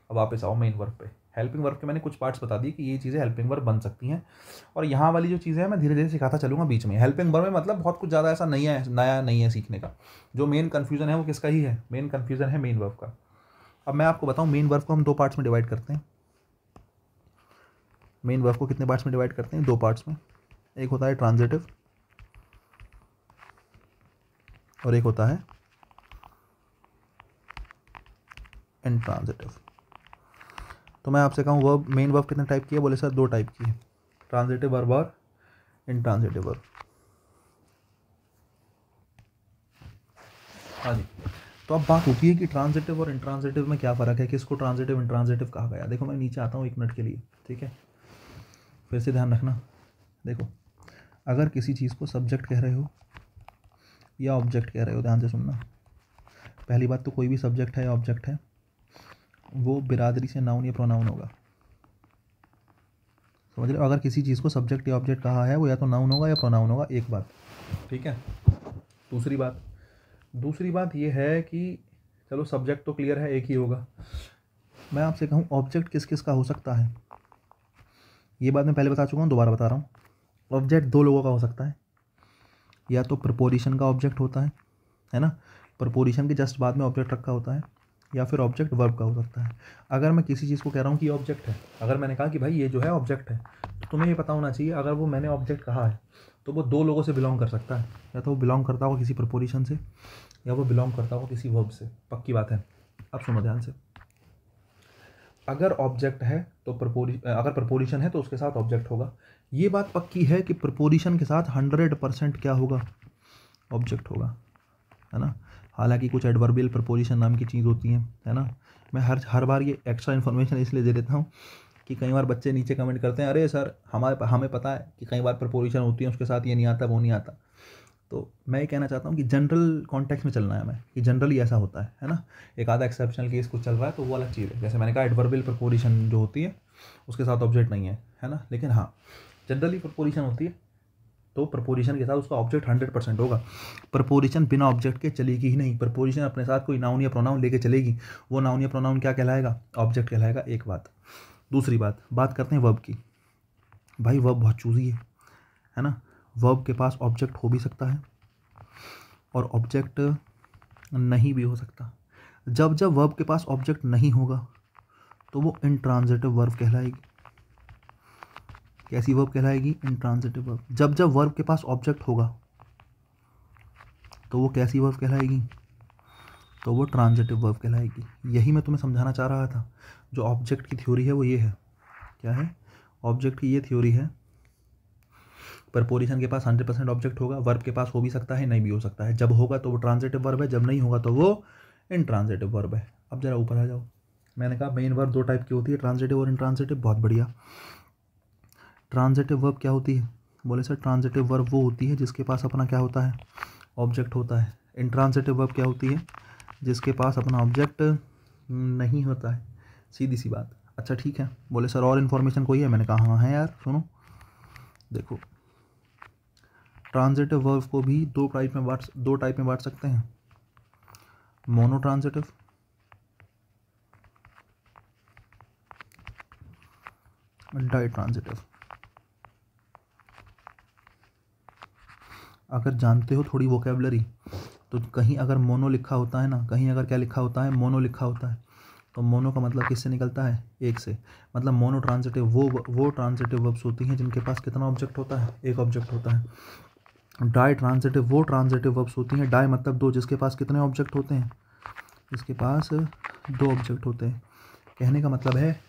अब वापस आओ मेन वर्ब पे। हेल्पिंग वर्ब के मैंने कुछ पार्ट्स बता दिए कि ये चीज़ें हेल्पिंग वर्ब बन सकती हैं, और यहाँ वाली जो चीज़ें हैं मैं धीरे धीरे सिखाता चलूँगा बीच में। हेल्पिंग वर्ब में मतलब बहुत कुछ ज़्यादा ऐसा नया नहीं है सीखने का। जो मेन कन्फ्यूज़न है वो किसका ही है? मेन कन्फ्यूज़न है मेन वर्ब का। अब मैं आपको बताऊँ, मेन वर्ब को हम 2 पार्ट्स में डिवाइड करते हैं। मेन वर्ब को कितने पार्ट्स में डिवाइड करते हैं? 2 पार्ट्स में। एक होता है ट्रांजिटिव और एक होता है इनट्रांजिटिव। तो मैं आपसे कहूँ वर्ब, मेन वर्ब कितने टाइप की है? बोले सर 2 टाइप की है, ट्रांजिटिव वर्ब और इनट्रांजिटिव वर्ब। हाँ जी। तो अब बात होती है कि ट्रांजिटिव और इनट्रांजिटिव में क्या फ़र्क है, किसको ट्रांजिटिव इंट्रांजिटिव कहा गया। देखो मैं नीचे आता हूँ 1 मिनट के लिए, ठीक है, फिर से ध्यान रखना। देखो अगर किसी चीज़ को सब्जेक्ट कह रहे हो या ऑब्जेक्ट कह रहे हो, ध्यान से सुनना। पहली बात तो कोई भी सब्जेक्ट है या ऑब्जेक्ट है वो बिरादरी से नाउन या प्रोनाउन होगा, समझ रहे हो। अगर किसी चीज़ को सब्जेक्ट या ऑब्जेक्ट कहा है वो या तो नाउन होगा या प्रोनाउन होगा, एक बात, ठीक है। दूसरी बात ये है कि चलो सब्जेक्ट तो क्लियर है, एक ही होगा। मैं आपसे कहूँ ऑब्जेक्ट किस किस का हो सकता है, ये बात मैं पहले बता चुका हूँ, दोबारा बता रहा हूँ। ऑब्जेक्ट 2 लोगों का हो सकता है, या तो प्रपोजिशन का ऑब्जेक्ट होता है ना, प्रपोजिशन के जस्ट बाद में ऑब्जेक्ट रखा होता है, या फिर ऑब्जेक्ट वर्ब का हो सकता है। अगर मैं किसी चीज़ को कह रहा हूँ कि ऑब्जेक्ट है, अगर मैंने कहा कि भाई ये जो है ऑब्जेक्ट है, तो तुम्हें ये पता होना चाहिए अगर वो मैंने ऑब्जेक्ट कहा है तो वो 2 लोगों से बिलोंग कर सकता है, या तो वो बिलोंग करता होगा किसी प्रपोजिशन से या वो बिलोंग करता होगा किसी वर्ब से। पक्की बात है। अब सुनो ध्यान से, अगर ऑब्जेक्ट है तो अगर प्रपोजिशन है तो उसके साथ ऑब्जेक्ट होगा। ये बात पक्की है कि प्रपोजिशन के साथ 100% क्या होगा? ऑब्जेक्ट होगा, है ना। हालांकि कुछ एडवर्बियल प्रपोजिशन नाम की चीज़ होती है ना। मैं हर बार ये एक्स्ट्रा इन्फॉर्मेशन इसलिए दे देता हूँ कि कई बार बच्चे नीचे कमेंट करते हैं, अरे सर हमें पता है कि कई बार प्रपोजिशन होती है उसके साथ ये नहीं आता वो नहीं आता। तो मैं ये कहना चाहता हूँ कि जनरल कॉन्टेक्स्ट में चलना है हमें, कि जनरली ऐसा होता है ना। एक आधा एक्सेप्शनल केस कुछ चल रहा है तो वो अलग चीज़ है। जैसे मैंने कहा एडवर्बियल प्रपोजिशन जो होती है उसके साथ ऑब्जेक्ट नहीं है ना। लेकिन हाँ, जनरली प्रपोजिशन होती है तो प्रपोजिशन के साथ उसका ऑब्जेक्ट 100% होगा। प्रपोजिशन बिना ऑब्जेक्ट के चलेगी ही नहीं। प्रपोजिशन अपने साथ कोई नाउन या प्रोनाउन लेके चलेगी, वो नाउन या प्रोनाउन क्या कहलाएगा? ऑब्जेक्ट कहलाएगा, एक बात। दूसरी बात करते हैं वर्ब की। भाई वर्ब बहुत चूजी है ना। वर्ब के पास ऑब्जेक्ट हो भी सकता है और ऑब्जेक्ट नहीं भी हो सकता। जब वर्ब के पास ऑब्जेक्ट नहीं होगा तो वो इंट्रांजिटिव वर्ब कहलाएगी। कैसी वर्ब कहलाएगी? Intransitive verb. जब वर्ब के पास ऑब्जेक्ट होगा तो वो कैसी वर्ब कहलाएगी? तो वो ट्रांजिटिव वर्ब कहलाएगी। यही मैं तुम्हें समझाना चाह रहा था। जो ऑब्जेक्ट की थ्योरी है वो ये है। क्या है? ऑब्जेक्ट की ये थ्योरी है, प्रपोजिशन के पास 100% ऑब्जेक्ट होगा, वर्ब के पास हो भी सकता है नहीं भी हो सकता है। जब होगा तो वो ट्रांजिटिव वर्ब है, जब नहीं होगा तो वो इंट्रांजिटिव वर्ब है। अब जरा ऊपर आ जाओ। मैंने कहा मेन वर्ब 2 टाइप की होती है, ट्रांजिटिव और इंट्रांजिटिव। बहुत बढ़िया। ट्रांजिटिव वर्ब क्या होती है? बोले सर ट्रांजिटिव वर्ब वो होती है जिसके पास अपना क्या होता है? ऑब्जेक्ट होता है। इंट्रांजिटिव वर्ब क्या होती है? जिसके पास अपना ऑब्जेक्ट नहीं होता है। सीधी सी बात। अच्छा ठीक है। बोले सर और इन्फॉर्मेशन कोई है? मैंने कहा हाँ है यार, सुनो। देखो ट्रांजिटिव वर्ब को भी 2 टाइप में बांट सकते हैं, मोनो ट्रांजिटिव डाई ट्रांजिटिव। अगर जानते हो थोड़ी वोकेबलरी तो कहीं अगर मोनो लिखा होता है ना, कहीं अगर क्या लिखा होता है? मोनो लिखा होता है, तो मोनो का मतलब किससे निकलता है? एक से। मतलब मोनो ट्रांजिटिव वो ट्रांजिटिव वर्ब्स होती हैं जिनके पास कितना ऑब्जेक्ट होता है? एक ऑब्जेक्ट होता है। डाई ट्रांजिटिव वो ट्रांजिटिव वर्ब्स होती हैं, डाई मतलब 2, जिसके पास कितने ऑब्जेक्ट होते हैं? जिसके पास 2 ऑब्जेक्ट होते हैं। कहने का मतलब है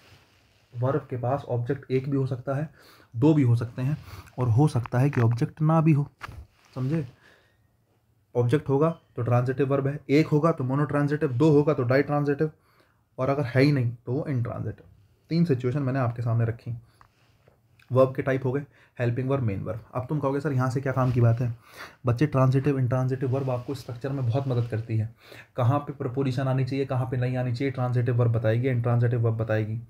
वर्ब के पास ऑब्जेक्ट एक भी हो सकता है, 2 भी हो सकते हैं, और हो सकता है कि ऑब्जेक्ट ना भी हो। समझे? ऑब्जेक्ट होगा तो ट्रांजिटिव वर्ब है, एक होगा तो मोनो ट्रांजिटिव, 2 होगा तो डाई ट्रांजिटिव। और अगर है ही नहीं तो वो इंट्रांजिटिव। 3 सिचुएशन मैंने आपके सामने रखी। वर्ब के टाइप हो गए, हेल्पिंग वर्ब, मेन वर्ब। अब तुम कहोगे सर यहाँ से क्या काम की बात है? बच्चे ट्रांजिटिव इंट्रांजिटिव वर्ब आपको स्ट्रक्चर में बहुत मदद करती है। कहाँ पे प्रपोजिशन आनी चाहिए, कहाँ पे नहीं आनी चाहिए, ट्रांजिटिव वर्ब बताएगी, इंट्रांजिटिव वर्ब बताएगी।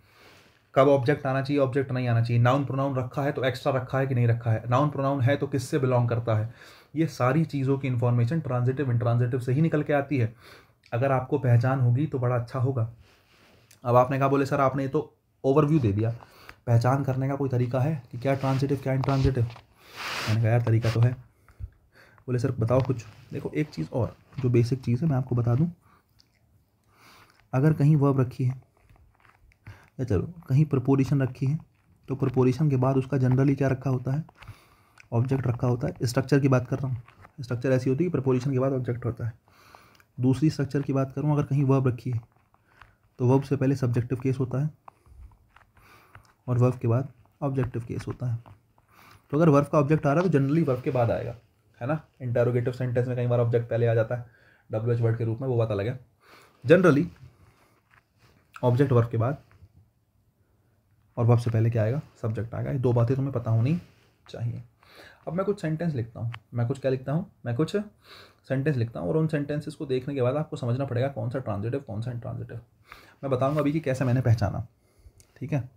कब ऑब्जेक्ट आना चाहिए, ऑब्जेक्ट नहीं आना चाहिए, नाउन प्रोनाउन रखा है तो एक्स्ट्रा रखा है कि नहीं रखा है, नाउन प्रोनाउन है तो किससे बिलोंग करता है। ये सारी चीज़ों की इन्फॉर्मेशन ट्रांजिटिव इंट्रांजिटिव से ही निकल के आती है। अगर आपको पहचान होगी तो बड़ा अच्छा होगा। अब आपने कहा बोले सर आपने तो ओवरव्यू दे दिया, पहचान करने का कोई तरीका है कि क्या ट्रांजिटिव क्या इंट्रांजिटिव? मैंने कहा यार तरीका तो है। बोले सर बताओ कुछ। देखो एक चीज़ और जो बेसिक चीज़ है मैं आपको बता दूं, अगर कहीं वर्ब रखी है या चलो कहीं प्रपोजिशन रखी है तो प्रपोजिशन के बाद उसका जनरली क्या रखा होता है, ऑब्जेक्ट रखा होता है। स्ट्रक्चर की बात कर रहा हूँ, स्ट्रक्चर ऐसी होती है कि प्रपोजिशन के बाद ऑब्जेक्ट होता है। दूसरी स्ट्रक्चर की बात करूँ, अगर कहीं वर्ब रखी है तो वर्ब से पहले सब्जेक्टिव केस होता है और वर्ब के बाद ऑब्जेक्टिव केस होता है। तो अगर वर्ब का ऑब्जेक्ट आ रहा है तो जनरली वर्ब के बाद आएगा, है ना। इंटरोगेटिव सेंटेंस में कई बार ऑब्जेक्ट पहले आ जाता है WH वर्ड के रूप में, वो बात अलग है। जनरली ऑब्जेक्ट वर्ब के बाद और वर्ब से पहले क्या आएगा, सब्जेक्ट आएगा। ये 2 बातें तुम्हें पता होनी चाहिए। अब मैं कुछ सेंटेंस लिखता हूँ, मैं कुछ सेंटेंस लिखता हूँ और उन सेंटेंसेस को देखने के बाद आपको समझना पड़ेगा कौन सा ट्रांजिटिव कौन सा इंट्रांजिटिव। मैं बताऊँगा अभी कि कैसे मैंने पहचाना, ठीक है।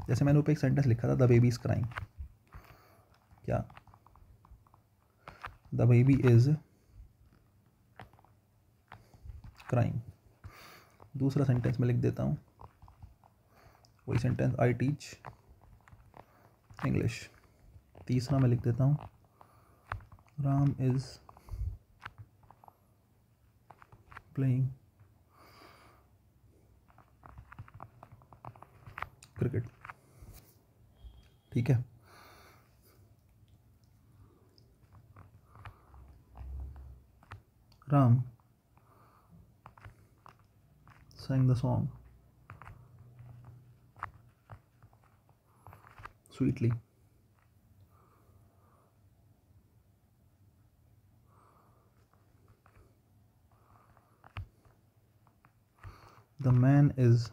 जैसे मैंने ऊपर एक सेंटेंस लिखा था, द बेबी इज क्राइंग। क्या द बेबी इज क्राइंग। दूसरा सेंटेंस में लिख देता हूँ वही सेंटेंस, आई टीच इंग्लिश। तीसरा मैं लिख देता हूँ राम इज प्लेइंग क्रिकेट, ठीक है। Ram sang the song sweetly. The man is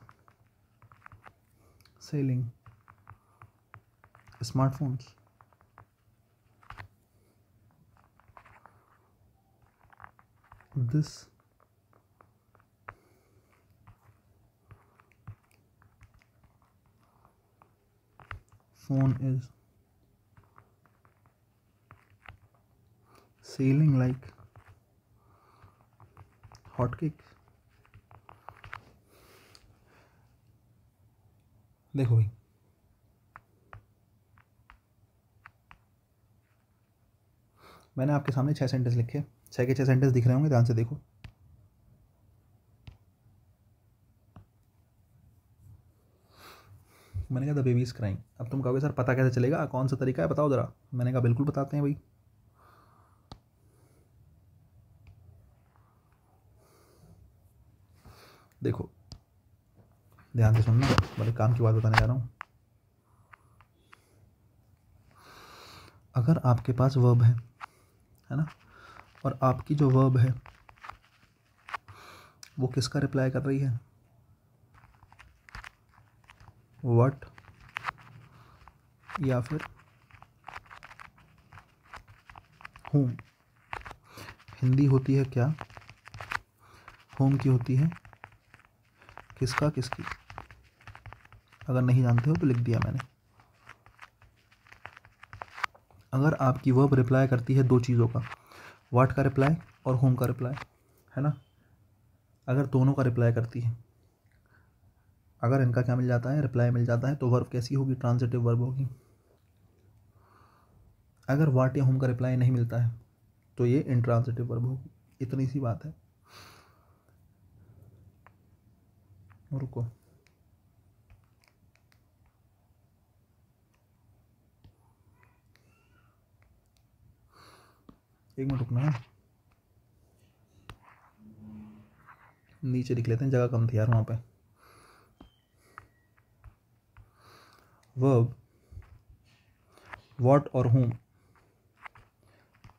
selling smartphones. This phone is selling like hotcakes. देखो भाई, मैंने आपके सामने 6 सेंटेंस लिखे, 6 के 6 सेंटेंस दिख रहे होंगे, ध्यान से देखो। मैंने कहा द बेबी इज क्राइंग। अब तुम कहोगे सर पता कैसे चलेगा, कौन सा तरीका है बताओ ज़रा। मैंने कहा बिल्कुल बताते हैं भाई। देखो ध्यान से सुनना, बड़े काम की बात बताने जा रहा हूँ। अगर आपके पास वर्ब है ना, और आपकी जो वर्ब है वो किसका रिप्लाई कर रही है, व्हाट या फिर whom। हिंदी होती है क्या, whom की होती है किसका किसकी। अगर नहीं जानते हो तो लिख दिया मैंने। अगर आपकी वर्ब रिप्लाई करती है 2 चीज़ों का, व्हाट का रिप्लाई और whom का रिप्लाई, है ना। अगर दोनों का रिप्लाई करती है, अगर इनका क्या मिल जाता है, रिप्लाई मिल जाता है, तो वर्ब कैसी होगी, ट्रांजिटिव वर्ब होगी। अगर व्हाट या whom का रिप्लाई नहीं मिलता है तो ये इंट्रांजिटिव वर्ब होगी। इतनी सी बात है। रुको, एक मिनट रुकना है, नीचे लिख लेते हैं, जगह कम थी यार वहाँ पे। वर्ब व्हाट और whom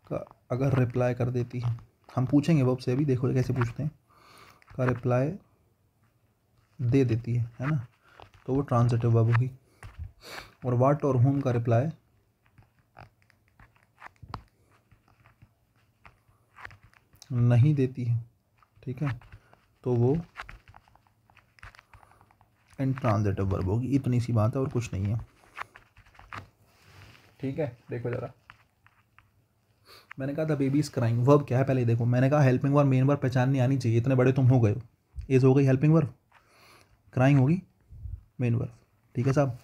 का अगर रिप्लाई कर देती है, हम पूछेंगे वर्ब से अभी, देखो कैसे पूछते हैं, का रिप्लाई दे देती है ना, तो वो ट्रांजिटिव वर्ब होगी। और व्हाट और whom का रिप्लाई नहीं देती है, ठीक है, तो वो इंट्रांजिटिव वर्ब होगी। इतनी सी बात है और कुछ नहीं है, ठीक है। देखो जरा, मैंने कहा था बेबी इज क्राइंग, वर्ब क्या है पहले देखो। मैंने कहा हेल्पिंग वर्ब मेन वर्ब पहचाननी आनी चाहिए, इतने बड़े तुम हो गए हो। इज हो गई हेल्पिंग वर्ब, क्राइंग होगी मेन वर्ब, ठीक है साहब।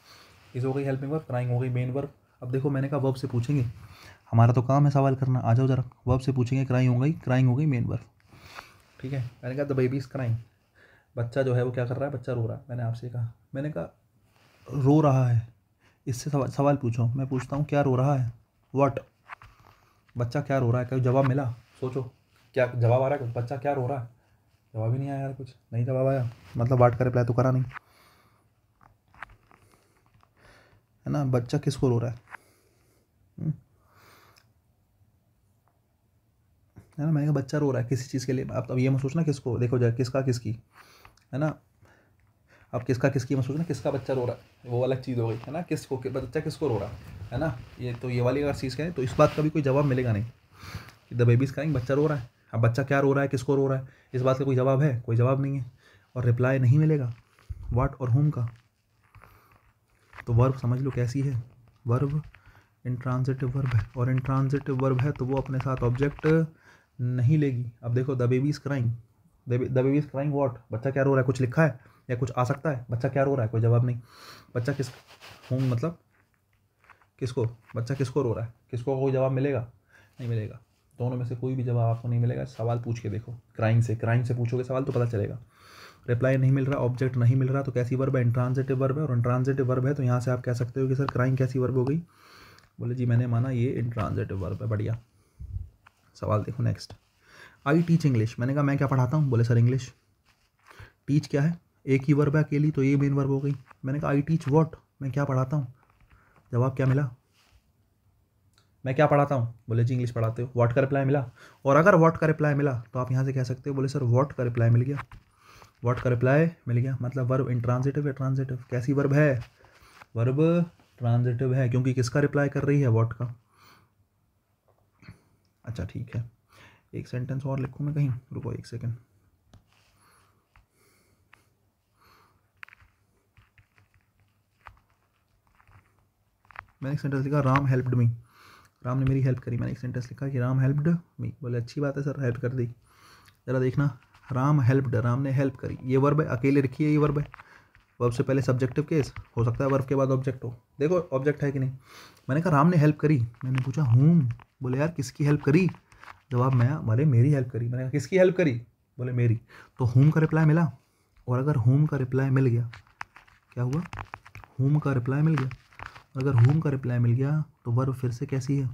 इज हो गई हेल्पिंग वर्ब, क्राइंग हो गई मेन वर्ब। अब देखो मैंने कहा वर्ब से पूछेंगे, हमारा तो काम है सवाल करना, आ जाओ जरा। वर्ब से पूछेंगे, क्राइंग हो गई मेन वर्ब, ठीक है। मैंने कहा द बेबी इज क्राइंग, बच्चा जो है वो क्या कर रहा है, बच्चा रो रहा है। मैंने आपसे कहा, मैंने कहा रो रहा है, इससे सवाल पूछो। मैं पूछता हूँ क्या रो रहा है, व्हाट, बच्चा क्या रो रहा है, कभी जवाब मिला, सोचो क्या जवाब आ रहा है कुछ, बच्चा क्या रो रहा है, जवाब ही नहीं आया यार, कुछ नहीं जवाब आया, मतलब व्हाट का रिप्लाई तो करा नहीं, है ना। बच्चा किसको रो रहा है ना। मैंने कहा बच्चा रो रहा है किसी चीज़ के लिए। अब ये मत सोचना किसको, देखो जरा किसका किसकी, है ना। अब किसका किसकी मत सोचना, किसका बच्चा रो रहा है, वो अलग चीज़ हो गई, है ना। किसको बच्चा किसको रो रहा है ना। ये तो ये वाली अगर चीज़ कहें तो इस बात का भी कोई जवाब मिलेगा नहीं कि द बेबी इज क्राइंग, बच्चा रो रहा है। अब बच्चा क्या रो रहा है, किसको रो रहा है, इस बात का कोई जवाब है, कोई जवाब नहीं है। और रिप्लाई नहीं मिलेगा व्हाट और whom का, तो वर्ब समझ लो कैसी है, वर्ब इंट्रांजिटिव वर्ब है। और इंट्रांजिटिव वर्ब है तो वो अपने साथ ऑब्जेक्ट नहीं लेगी। अब देखो the baby is crying, the baby is crying what, बच्चा क्या रो रहा है, कुछ लिखा है या कुछ आ सकता है, बच्चा क्या रो रहा है, कोई जवाब नहीं। बच्चा किस whom मतलब किसको, बच्चा किसको रो रहा है, किसको कोई जवाब मिलेगा, नहीं मिलेगा। दोनों में से कोई भी जवाब आपको नहीं मिलेगा। सवाल पूछ के देखो, क्राइंग से पूछोगे सवाल तो पता चलेगा। रिप्लाई नहीं मिल रहा, ऑब्जेक्ट नहीं मिल रहा, तो कैसी वर्ब है, इंट्रांजिटिव वर्ब है। और इंट्रांजिटिव वर्ब है तो यहाँ से आप कह सकते हो कि सर क्राइंग कैसी वर्ब हो गई। बोले जी मैंने माना ये इंट्रांजिटिव वर्ब है, बढ़िया। सवाल देखो नेक्स्ट, आई टीच इंग्लिश। मैंने कहा मैं क्या पढ़ाता हूँ, बोले सर इंग्लिश। टीच क्या है, एक ही वर्ब है अकेली, तो ये मेन वर्ब हो गई। मैंने कहा आई टीच व्हाट, मैं क्या पढ़ाता हूँ, जवाब क्या मिला, मैं क्या पढ़ाता हूँ, बोले जी इंग्लिश पढ़ाते हो। व्हाट का रिप्लाई मिला, और अगर व्हाट का रिप्लाई मिला तो आप यहाँ से कह सकते हो, बोले सर व्हाट का रिप्लाई मिल गया, व्हाट का रिप्लाई मिल गया। मतलब वर्ब इंट्रांजिटिव है, ट्रांजिटिव, कैसी वर्ब है, वर्ब ट्रांजिटिव है, क्योंकि किसका रिप्लाई कर रही है, व्हाट का। अच्छा ठीक है, एक सेंटेंस और लिखूँ मैं कहीं, रुको एक सेकेंड। मैंने एक सेंटेंस लिखा, राम हेल्प्ड मी, राम ने मेरी हेल्प करी। मैंने एक सेंटेंस लिखा कि राम हेल्प्ड मी, बोले अच्छी बात है सर, हेल्प कर दी। ज़रा देखना, राम हेल्प्ड, राम ने हेल्प करी, ये वर्ब है, अकेले रखी है ये वर्ब है। वर्ब से पहले सब्जेक्टिव केस हो सकता है, वर्ब के बाद ऑब्जेक्ट हो। देखो ऑब्जेक्ट है कि नहीं। मैंने कहा राम ने हेल्प करी, मैंने पूछा हूम, बोले यार किसकी हेल्प करी, जवाब मैं, बोले मेरी हेल्प करी। मैंने कहा किसकी हेल्प करी, बोले मेरी। तो हूम का रिप्लाई मिला, और अगर हूम का रिप्लाई मिल गया, क्या हुआ, हूम का रिप्लाई मिल गया। अगर हूम का रिप्लाई मिल गया तो वर्ब फिर से कैसी है,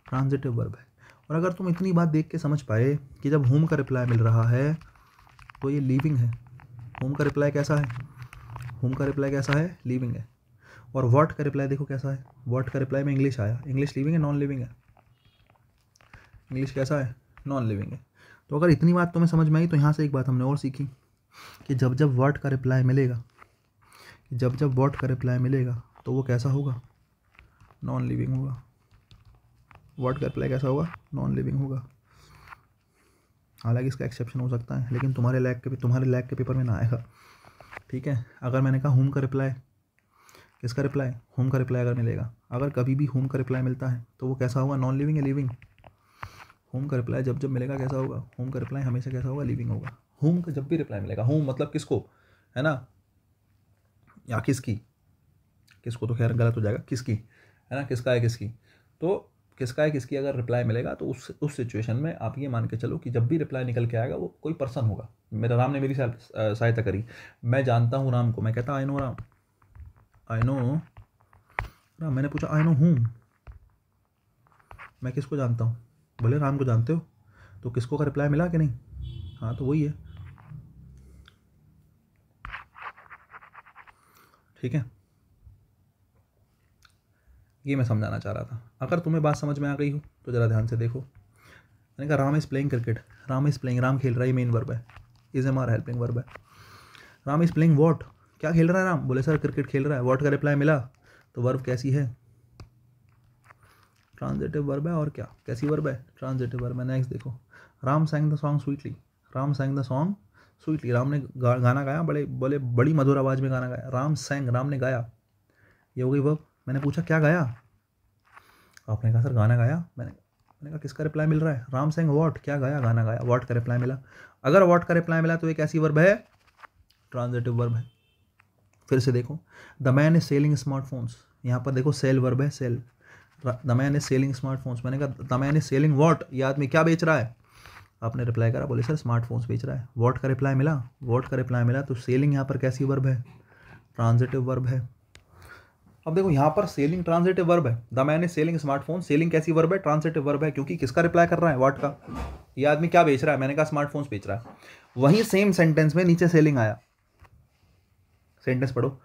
ट्रांजिटिव वर्ब है। और अगर तुम इतनी बात देख के समझ पाए कि जब होम का रिप्लाई मिल रहा है तो ये लीविंग है। होम का रिप्लाई कैसा है, होम का रिप्लाई कैसा है, लीविंग है। और व्हाट का रिप्लाई देखो कैसा है, व्हाट का रिप्लाई में इंग्लिश आया, इंग्लिश लीविंग है नॉन लिविंग है, इंग्लिश कैसा है, नॉन लिविंग है। तो अगर इतनी बात तुम्हें समझ में आई तो यहाँ से एक बात हमने और सीखी कि जब जब व्हाट का रिप्लाई मिलेगा, जब जब व्हाट का रिप्लाई मिलेगा तो वो कैसा होगा, नॉन लिविंग होगा। व्हाट का रिप्लाई कैसा होगा, नॉन लिविंग होगा। हालांकि इसका एक्सेप्शन हो सकता है, लेकिन तुम्हारे लैग के पेपर में ना आएगा, ठीक है। अगर मैंने कहा होम का रिप्लाई, किसका रिप्लाई, होम का रिप्लाई अगर मिलेगा, अगर कभी भी होम का रिप्लाई मिलता है तो वो कैसा होगा, नॉन लिविंग या लिविंग। होम का रिप्लाई जब जब मिलेगा कैसा होगा, होम का रिप्लाई हमेशा कैसा होगा, लिविंग होगा। होम का जब भी रिप्लाई मिलेगा, होम मतलब किसको, है ना, या किसकी, किसको तो खैर गलत हो जाएगा, किसकी, है ना, किसका है किसकी। तो किसका है किसकी अगर रिप्लाई मिलेगा तो उस सिचुएशन में आप ये मान के चलो कि जब भी रिप्लाई निकल के आएगा वो कोई पर्सन होगा। मेरा राम ने मेरी सहायता करी, मैं जानता हूँ राम को, मैं कहता I know Ram, I know Ram. मैंने पूछा आई नो हूँ, मैं किसको जानता हूँ, बोले राम को जानते हो, तो किसको का रिप्लाई मिला कि नहीं, हाँ तो वही है, ठीक है। ये मैं समझाना चाह रहा था। अगर तुम्हें बात समझ में आ गई हो तो ज़रा ध्यान से देखो। मैंने कहा Ram is playing cricket, Ram is playing, Ram खेल रहा है, मेन वर्ब है, is am are helping verb है। राम इज प्लेइंग वॉट, क्या खेल रहा है राम? बोले सर क्रिकेट खेल रहा है। वॉट का रिप्लाई मिला तो वर्ब कैसी है? ट्रांजिटिव वर्ब है। और क्या कैसी वर्ब है? ट्रांजिटिव वर्ब है। नेक्स्ट देखो, Ram sang the song sweetly. Ram sang the song sweetly, Ram ने गाना गाया, बड़ी मधुर आवाज़ में गाना गाया। राम सैंग, राम ने गाया, ये हो गई वर्ब। मैंने पूछा क्या गाया? आपने कहा सर गाना गाया। मैंने कहा किसका रिप्लाई मिल रहा है? राम सैंग वॉट, क्या गाया? गाना गाया। वॉट का रिप्लाई मिला। अगर वॉट का रिप्लाई मिला तो ये कैसी वर्ब है? ट्रांजिटिव वर्ब है। फिर से देखो, the man is selling smartphones, यहाँ पर देखो सेल वर्ब है, sell. The man is selling smartphones, मैंने कहा the man is selling what, ये आदमी क्या बेच रहा है? आपने रिप्लाई करा, बोले सर स्मार्टफोन्स बेच रहा है। वॉट का रिप्लाई मिला, वॉट का रिप्लाई मिला, तो सेलिंग यहाँ पर कैसी वर्ब है? ट्रांजिटिव वर्ब है। अब देखो यहाँ पर सेलिंग ट्रांजिटिव वर्ब है, the man is selling smartphone, selling कैसी वर्ब है? ट्रांजिटिव वर्ब है, क्योंकि किसका रिप्लाई कर रहा है? वॉट का। ये आदमी क्या बेच रहा है? मैंने कहा स्मार्टफोन्स बेच रहा है। वहीं सेम सेंटेंस में नीचे सेलिंग आया, सेंटेंस पढ़ो,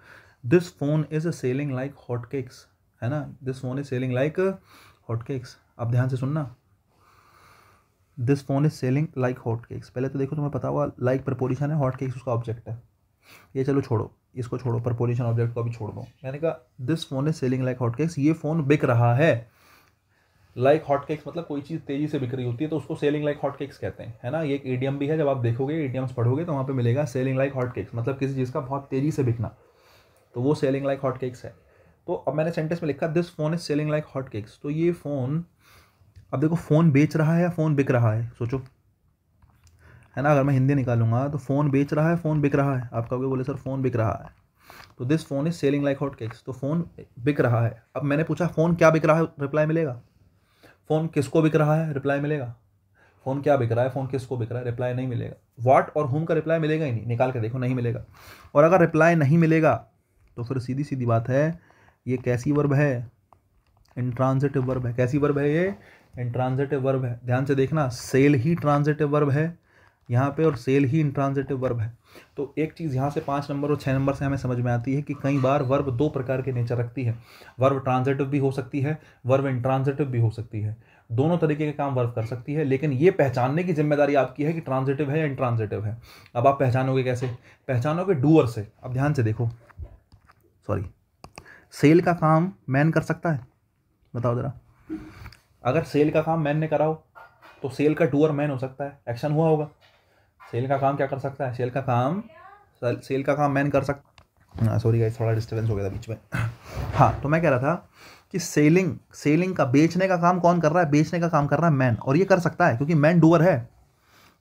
this phone is selling like hot cakes, है ना, this phone is selling like hot cakes. अब ध्यान से सुनना, this phone is selling like hot cakes, पहले तो देखो तुम्हें पता हुआ लाइक प्रपोजिशन है, हॉट केक्स उसका ऑब्जेक्ट है। ये चलो छोड़ो, इसको छोड़ो, प्रपोजिशन ऑब्जेक्ट को भी छोड़ दो। मैंने कहा this phone is selling like hot cakes, ये फोन बिक रहा है। लाइक हॉट केक्स मतलब कोई चीज़ तेजी से बिक रही होती है तो उसको सेलिंग लाइक हॉट केक्स कहते हैं, है ना। ये एक ईडियम भी है, जब आप देखोगे ईडियम्स पढ़ोगे तो वहाँ पे मिलेगा सेलिंग लाइक हॉट केक्स, मतलब किसी चीज़ का बहुत तेजी से बिकना, तो वो सेलिंग लाइक हॉट केक्स है। तो अब मैंने सेंटेंस में लिखा this phone is selling like hot cakes, तो ये फ़ोन, अब देखो फ़ोन बेच रहा है या फ़ोन बिक रहा है, सोचो, है ना। अगर मैं हिंदी निकालूंगा तो फ़ोन बेच रहा है, फ़ोन बिक रहा है। आप कहोगे बोले सर फ़ोन बिक रहा है, तो this phone is selling like hot cakes, तो फ़ोन बिक रहा है। अब मैंने पूछा फ़ोन क्या बिक रहा है, रिप्लाई मिलेगा। फ़ोन किसको बिक रहा है, रिप्लाई मिलेगा। फ़ोन क्या बिक रहा है, फ़ोन किसको बिक रहा है, रिप्लाई नहीं मिलेगा। व्हाट और हुम का रिप्लाई मिलेगा ही नहीं, निकाल के देखो, नहीं मिलेगा। और अगर रिप्लाई नहीं मिलेगा तो फिर सीधी सीधी बात है, ये कैसी वर्ब है? इंट्रांजिटिव वर्ब है। कैसी वर्ब है ये? इंट्रांजिटिव वर्ब है। ध्यान से देखना, सेल ही ट्रांजिटिव वर्ब है यहाँ पे और सेल ही इंट्रांजिटिव वर्ब है। तो एक चीज़ यहाँ से 5 नंबर और 6 नंबर से हमें समझ में आती है कि कई बार वर्ब 2 प्रकार के नेचर रखती है। वर्ब ट्रांजिटिव भी हो सकती है, वर्ब इंट्रांजिटिव भी हो सकती है, दोनों तरीके के काम वर्ब कर सकती है, लेकिन ये पहचानने की जिम्मेदारी आपकी है कि ट्रांजिटिव है या इंट्रांजिटिव है। अब आप पहचानोगे कैसे? पहचानोगे डूअर से। अब ध्यान से देखो, सॉरी, सेल का काम मैन कर सकता है? बताओ ज़रा, अगर सेल का काम मैन ने करा हो तो सेल का डूअर मैन हो सकता है, एक्शन हुआ होगा। सेल का काम क्या कर सकता है? सेल का काम मैन कर सकता। सॉरी गाइस, थोड़ा डिस्टर्बेंस हो गया था बीच में। हाँ, तो मैं कह रहा था कि सेलिंग का, बेचने का काम कौन कर रहा है? बेचने का काम कर रहा है मैन, और ये कर सकता है क्योंकि मैन डूअर है।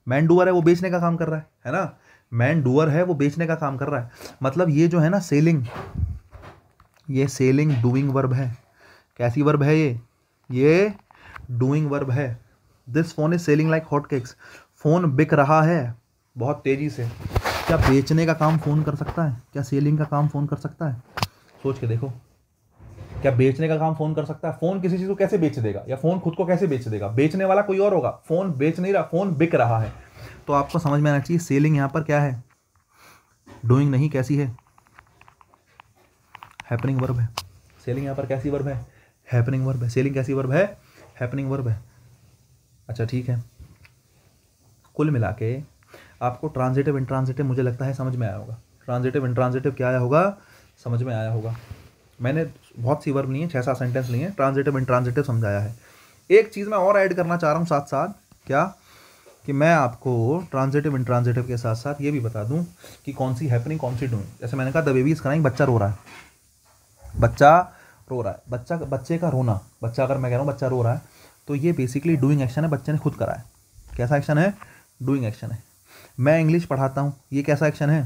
मैन डूअर है, वो बेचने का काम कर रहा है ना। मैन डूअर है, वो बेचने का काम कर रहा है। मतलब ये जो है ना सेलिंग, ये सेलिंग डूइंग वर्ब है। कैसी वर्ब है ये डूइंग वर्ब है। This phone is selling like hot cakes, phone बिक रहा है बहुत तेज़ी से। क्या बेचने का काम फ़ोन कर सकता है? क्या सेलिंग का काम फ़ोन कर सकता है? सोच के देखो, क्या बेचने का काम फ़ोन कर सकता है? फ़ोन किसी चीज़ को कैसे बेच देगा, या फ़ोन खुद को कैसे बेच देगा? बेचने वाला कोई और होगा, फ़ोन बेच नहीं रहा, फ़ोन बिक रहा है। तो आपको समझ में आना चाहिए सेलिंग यहाँ पर क्या है? डूइंग नहीं, कैसी है? हैपनिंग वर्ब है। सेलिंग यहाँ पर कैसी वर्ब है? हैपनिंग वर्ब है। सेलिंग कैसी वर्ब है? हैपनिंग वर्ब है। अच्छा ठीक है, कुल मिला के आपको ट्रांजिटिव इंट्रांजिटिव मुझे लगता है समझ में आया होगा। ट्रांजिटिव इंट्रांजिटिव क्या आया होगा? समझ में आया होगा। मैंने बहुत सी वर्ब ली हैं, 6-7 सेंटेंस लिए हैं, ट्रांजिटिव इंट्रांजिटिव समझाया है। एक चीज़ मैं और ऐड करना चाह रहा हूँ साथ साथ, क्या कि मैं आपको ट्रांजिटिव इंट्रांजिटिव के साथ साथ ये भी बता दूँ कि कौन सी हैपनिंग कौन सी डूइंग। जैसे मैंने कहा द बेबी इज क्राइंग, बच्चा रो रहा है, बच्चा रो रहा है, बच्चे का रोना, बच्चा, अगर मैं कह रहा हूँ बच्चा रो रहा है तो ये बेसिकली डूइंग एक्शन है, बच्चे ने खुद करा है। कैसा एक्शन है? डूइंग एक्शन है। मैं इंग्लिश पढ़ाता हूँ, ये कैसा एक्शन है?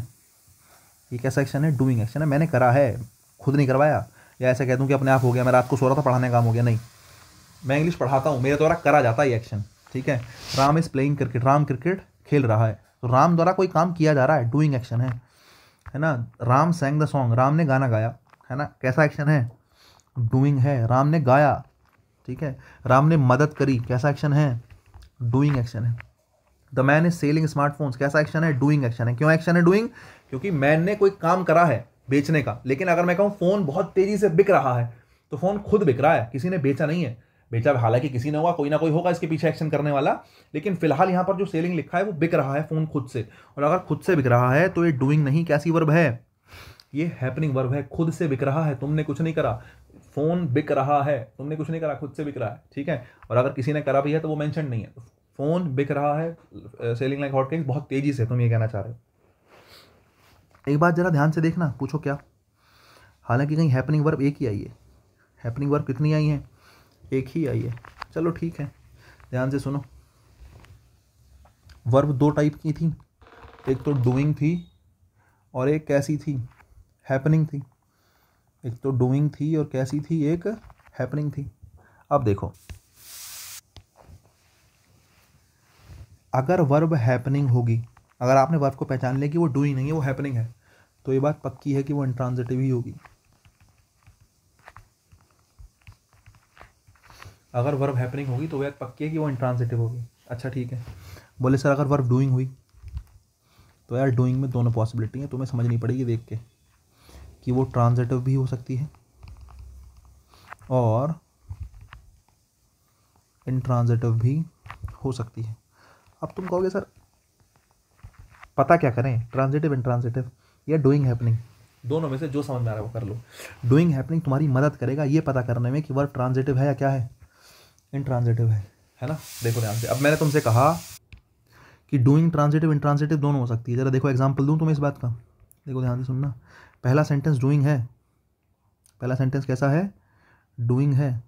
ये कैसा एक्शन है? डूइंग एक्शन है, मैंने करा है, खुद नहीं करवाया। या ऐसा कह दूँ कि अपने आप हो गया, मैं रात को सो रहा था पढ़ाने का काम हो गया, नहीं, मैं इंग्लिश पढ़ाता हूँ, मेरे द्वारा करा जाता है ये एक्शन, ठीक है। Ram is playing cricket, Ram cricket खेल रहा है, तो राम द्वारा कोई काम किया जा रहा है, डूइंग एक्शन है ना। Ram sang the song, Ram ने गाना गाया, है ना, कैसा एक्शन है? डूइंग है, राम ने गाया, ठीक है। राम ने मदद करी, कैसा एक्शन है? डूइंग एक्शन है। The man is selling smartphones, कैसा एक्शन है? डूइंग एक्शन है। क्यों एक्शन है डूइंग? क्योंकि मैन ने कोई काम करा है बेचने का। लेकिन अगर मैं कहूँ फ़ोन बहुत तेज़ी से बिक रहा है, तो फ़ोन खुद बिक रहा है, किसी ने बेचा नहीं है। बेचा हालांकि किसी ने होगा, कोई ना कोई होगा इसके पीछे एक्शन करने वाला, लेकिन फिलहाल यहाँ पर जो सेलिंग लिखा है वो बिक रहा है फ़ोन खुद से। और अगर खुद से बिक रहा है तो ये डूइंग नहीं, कैसी वर्ब है, ये हैपनिंग वर्ब है। खुद से बिक रहा है, तुमने कुछ नहीं करा, फ़ोन बिक रहा है, तुमने कुछ नहीं करा, खुद से बिक रहा है, ठीक है। और अगर किसी ने करा भी है तो वो मेंशन नहीं है। फ़ोन बिक रहा है, सेलिंग लाइक हॉटकेक्स, बहुत तेज़ी से, तुम ये कहना चाह रहे हो। एक बात जरा ध्यान से देखना, पूछो क्या, हालांकि कहीं हैपनिंग वर्ब एक ही आई है, हैपनिंग वर्ब कितनी आई है, एक ही आई है। चलो ठीक है, ध्यान से सुनो। वर्ब दो टाइप की थी, एक तो डूइंग थी और एक कैसी थी, हैपनिंग थी। एक तो डूइंग थी और कैसी थी, एक हैपनिंग थी। अब देखो, अगर वर्ब हैपनिंग होगी, अगर आपने वर्ब को पहचान लिया कि वो डूइंग नहीं है वो हैपनिंग है, तो ये बात पक्की है कि वो इंट्रांजिटिव ही होगी। अगर वर्ब हैपनिंग होगी तो बात पक्की है कि वो इंट्रांजिटिव होगी। अच्छा ठीक है, बोले सर अगर वर्ब डूइंग हुई, तो यार डूइंग में दोनों पॉसिबिलिटी है, तुम्हें समझनी पड़ेगी देख के कि वो ट्रांजिटिव भी हो सकती है और इंट्रांजिटिव भी हो सकती है। अब तुम कहोगे सर पता क्या करें, ट्रांजिटिव इंट्रांजिटिव या डूइंग हैपनिंग, दोनों में से जो समझ में आ रहा है वो कर लो। डूइंग हैपनिंग तुम्हारी मदद करेगा ये पता करने में कि वर्ब ट्रांजिटिव है या क्या है, इंट्रांजिटिव है ना। देखो ध्यान से, अब मैंने तुमसे कहा कि डूइंग ट्रांजिटिव इंट्रांजिटिव दोनों हो सकती है। जरा देखो एग्जांपल दूं तुम्हें इस बात का, देखो ध्यान से सुनना। पहला सेंटेंस डूइंग है, पहला सेंटेंस कैसा है, डूइंग है,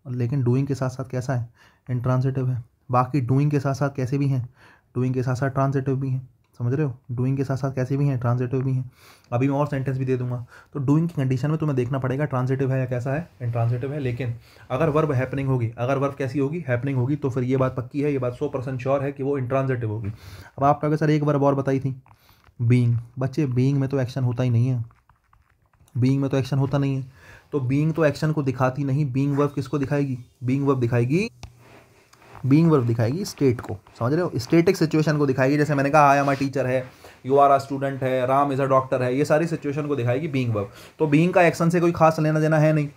लेकिन डूइंग के साथ साथ कैसा है, इंट्रांजिटिव है। बाकी डूइंग के साथ साथ कैसे भी हैं, डूइंग के साथ साथ ट्रांजिटिव भी हैं, समझ रहे हो, डूइंग के साथ साथ कैसे भी हैं, ट्रांजिटिव भी हैं। अभी मैं और सेंटेंस भी दे दूंगा। तो डूइंग की कंडीशन में तुम्हें देखना पड़ेगा ट्रांजिटिव है या कैसा है, इंट्रांजिटिव है। लेकिन अगर वर्ब हैपनिंग होगी, अगर वर्ब कैसी होगी, हैपनिंग होगी, तो फिर ये बात पक्की है, ये बात 100% श्योर है कि वो इंट्रांजिटिव होगी। अब आप कहोगे सर एक वर्ब और बताई थी, बीइंग। बच्चे बीइंग में तो एक्शन होता ही नहीं है, बीइंग में तो एक्शन होता नहीं है, तो बीइंग तो एक्शन को दिखाती नहीं। बीइंग वर्ब किसको दिखाएगी, बीइंग वर्ब दिखाएगी, बीइंग वर्ब दिखाएगी स्टेट को, समझ रहे हो, स्टेटिक सिचुएशन को दिखाएगी। जैसे मैंने कहा आई एम अ टीचर है, यू आर अ स्टूडेंट है, राम इज अ डॉक्टर है, ये सारी सिचुएशन को दिखाएगी बीइंग वर्ब। तो बीइंग का एक्शन से कोई खास लेना देना है नहीं।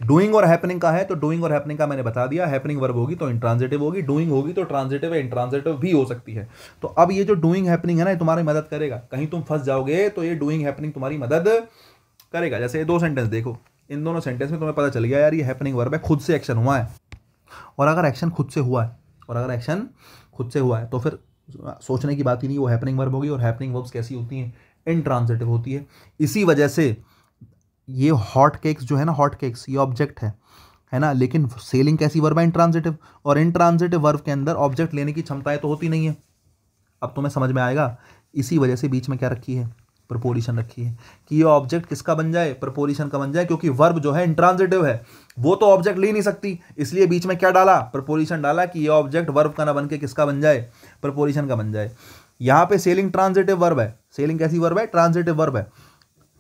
डूइंग और हैपनिंग का है, तो डूइंग और हैपनिंग का मैंने बता दिया, हैपनिंग वर्ब होगी तो इंट्रांजिटिव होगी, डूइंग होगी तो ट्रांजिटिव है, इंट्रांजिटिव भी हो सकती है। तो अब ये जो डूइंग हैपनिंग है ना, ये तुम्हारी मदद करेगा, कहीं तुम फंस जाओगे तो ये डूइंग हैपनिंग तुम्हारी मदद करेगा। जैसे ये दो सेंटेंस देखो, इन दोनों सेंटेंस में तुम्हें पता चल गया यार ये हैपनिंग वर्ब है, खुद से एक्शन हुआ है। और अगर एक्शन खुद से हुआ है, और अगर एक्शन खुद से हुआ है तो फिर सोचने की बात ही नहीं, वो हैपनिंग वर्ब होगी। और हैपनिंग वर्ब्स कैसी होती हैं, इंट्रांजिटिव होती है। इसी वजह से ये हॉट केक्स जो है ना, हॉट केक्स ये ऑब्जेक्ट है ना, लेकिन सेलिंग कैसी वर्ब है, इंट्रांजिटिव। और इंट्रांजिटिव वर्ब के अंदर ऑब्जेक्ट लेने की क्षमताएं तो होती नहीं है। अब तुम्हें समझ में आएगा, इसी वजह से बीच में क्या रखी है, प्रपोजिशन रखी है, कि ये ऑब्जेक्ट किसका बन जाए, प्रपोजिशन का बन जाए, क्योंकि वर्ब जो है इंट्रांजिटिव है, वो तो ऑब्जेक्ट ले नहीं सकती, इसलिए बीच में क्या डाला, प्रपोजिशन डाला, कि ये ऑब्जेक्ट वर्ब का ना बन के किसका बन जाए, प्रपोजिशन का बन जाए। यहां पे सेलिंग ट्रांजिटिव वर्ब है, सेलिंग कैसी वर्ब है, ट्रांजिटिव वर्ब है,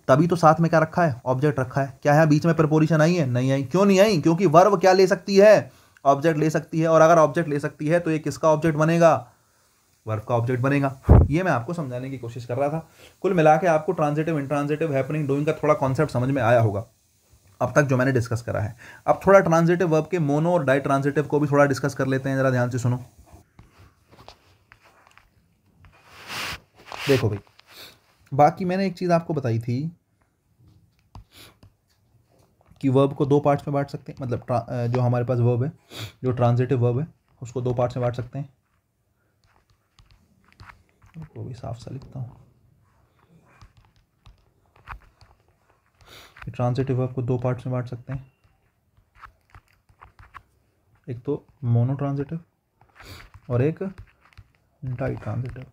तभी तो साथ में क्या रखा है, ऑब्जेक्ट रखा है। क्या है बीच में प्रपोजिशन आई है, नहीं आई। क्यों नहीं आई, क्योंकि वर्ब क्या ले सकती है, ऑब्जेक्ट ले सकती है, और अगर ऑब्जेक्ट ले सकती है तो ये किसका ऑब्जेक्ट बनेगा, वर्ब का ऑब्जेक्ट बनेगा। ये मैं आपको समझाने की कोशिश कर रहा था। कुल मिला के आपको ट्रांजिटिव इंट्रांजिटिव हैपनिंग डूइंग का थोड़ा कॉन्सेप्ट समझ में आया होगा अब तक जो मैंने डिस्कस करा है। अब थोड़ा ट्रांजिटिव वर्ब के मोनो और डाई ट्रांजिटिव को भी थोड़ा डिस्कस कर लेते हैं, जरा ध्यान से सुनो। देखो भाई, बाकी मैंने एक चीज आपको बताई थी कि वर्ब को दो पार्ट्स में बांट सकते हैं, मतलब जो हमारे पास वर्ब है, जो ट्रांजिटिव वर्ब है, उसको दो पार्ट्स में बांट सकते हैं। वो भी साफ सा लिखता हूँ, ट्रांजिटिव वर्ब को दो पार्ट्स में बांट सकते हैं, एक तो मोनो ट्रांजिटिव और एक डाई ट्रांजिटिव।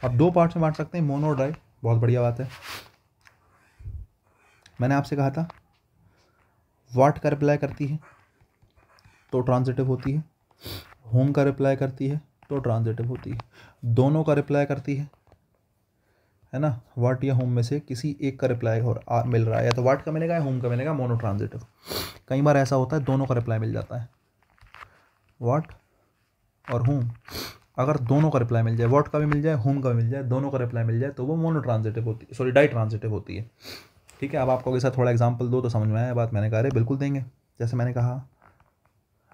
अब दो पार्ट्स में बांट सकते हैं, मोनो और डाई, बहुत बढ़िया बात है। मैंने आपसे कहा था व्हाट का रिप्लाई करती है तो ट्रांजिटिव होती है, होम का रिप्लाई करती है तो ट्रांजिटिव होती है, दोनों का रिप्लाई करती है ना, व्हाट या होम में से किसी एक का रिप्लाई मिल रहा है, या तो व्हाट का मिलेगा या होम का मिलेगा, मोनो ट्रांजिटिव। कई बार ऐसा होता है दोनों का रिप्लाई मिल जाता है, व्हाट और होम। अगर दोनों का रिप्लाई मिल जाए, व्हाट का भी मिल जाए, होम का भी मिल जाए, दोनों का रिप्लाई मिल जाए, तो वो मोनो ट्रांजिटिव होती है, सॉरी डाई ट्रांजिटिव होती है। ठीक है, अब आपको के साथ थोड़ा एग्जाम्पल दो तो समझ में आया बात। मैंने कहा अरे बिल्कुल देंगे। जैसे मैंने कहा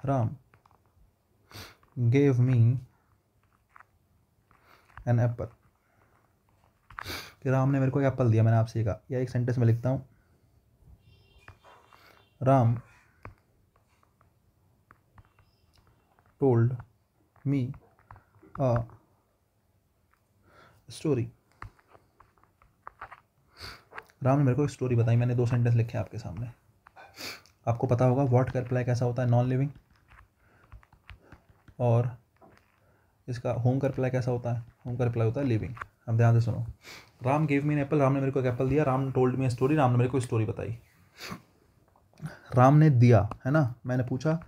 Ram gave me an apple, कि राम ने मेरे को एक एप्पल दिया, मैंने आपसे कहा। या एक सेंटेंस में लिखता हूँ, Ram told me a story, Ram ने मेरे को एक स्टोरी बताई। मैंने 2 सेंटेंस लिखे आपके सामने। आपको पता होगा व्हाट का रिप्लाई कैसा होता है, नॉन लिविंग, और इसका होम का रिप्लाई कैसा होता है, होम का रिप्लाई होता है लिविंग। अब ध्यान से सुनो, Ram gave me an apple, Ram ने मेरे को एक एप्पल दिया। Ram told me story, Ram ने मेरे को स्टोरी बताई। राम ने दिया, है ना, मैंने पूछा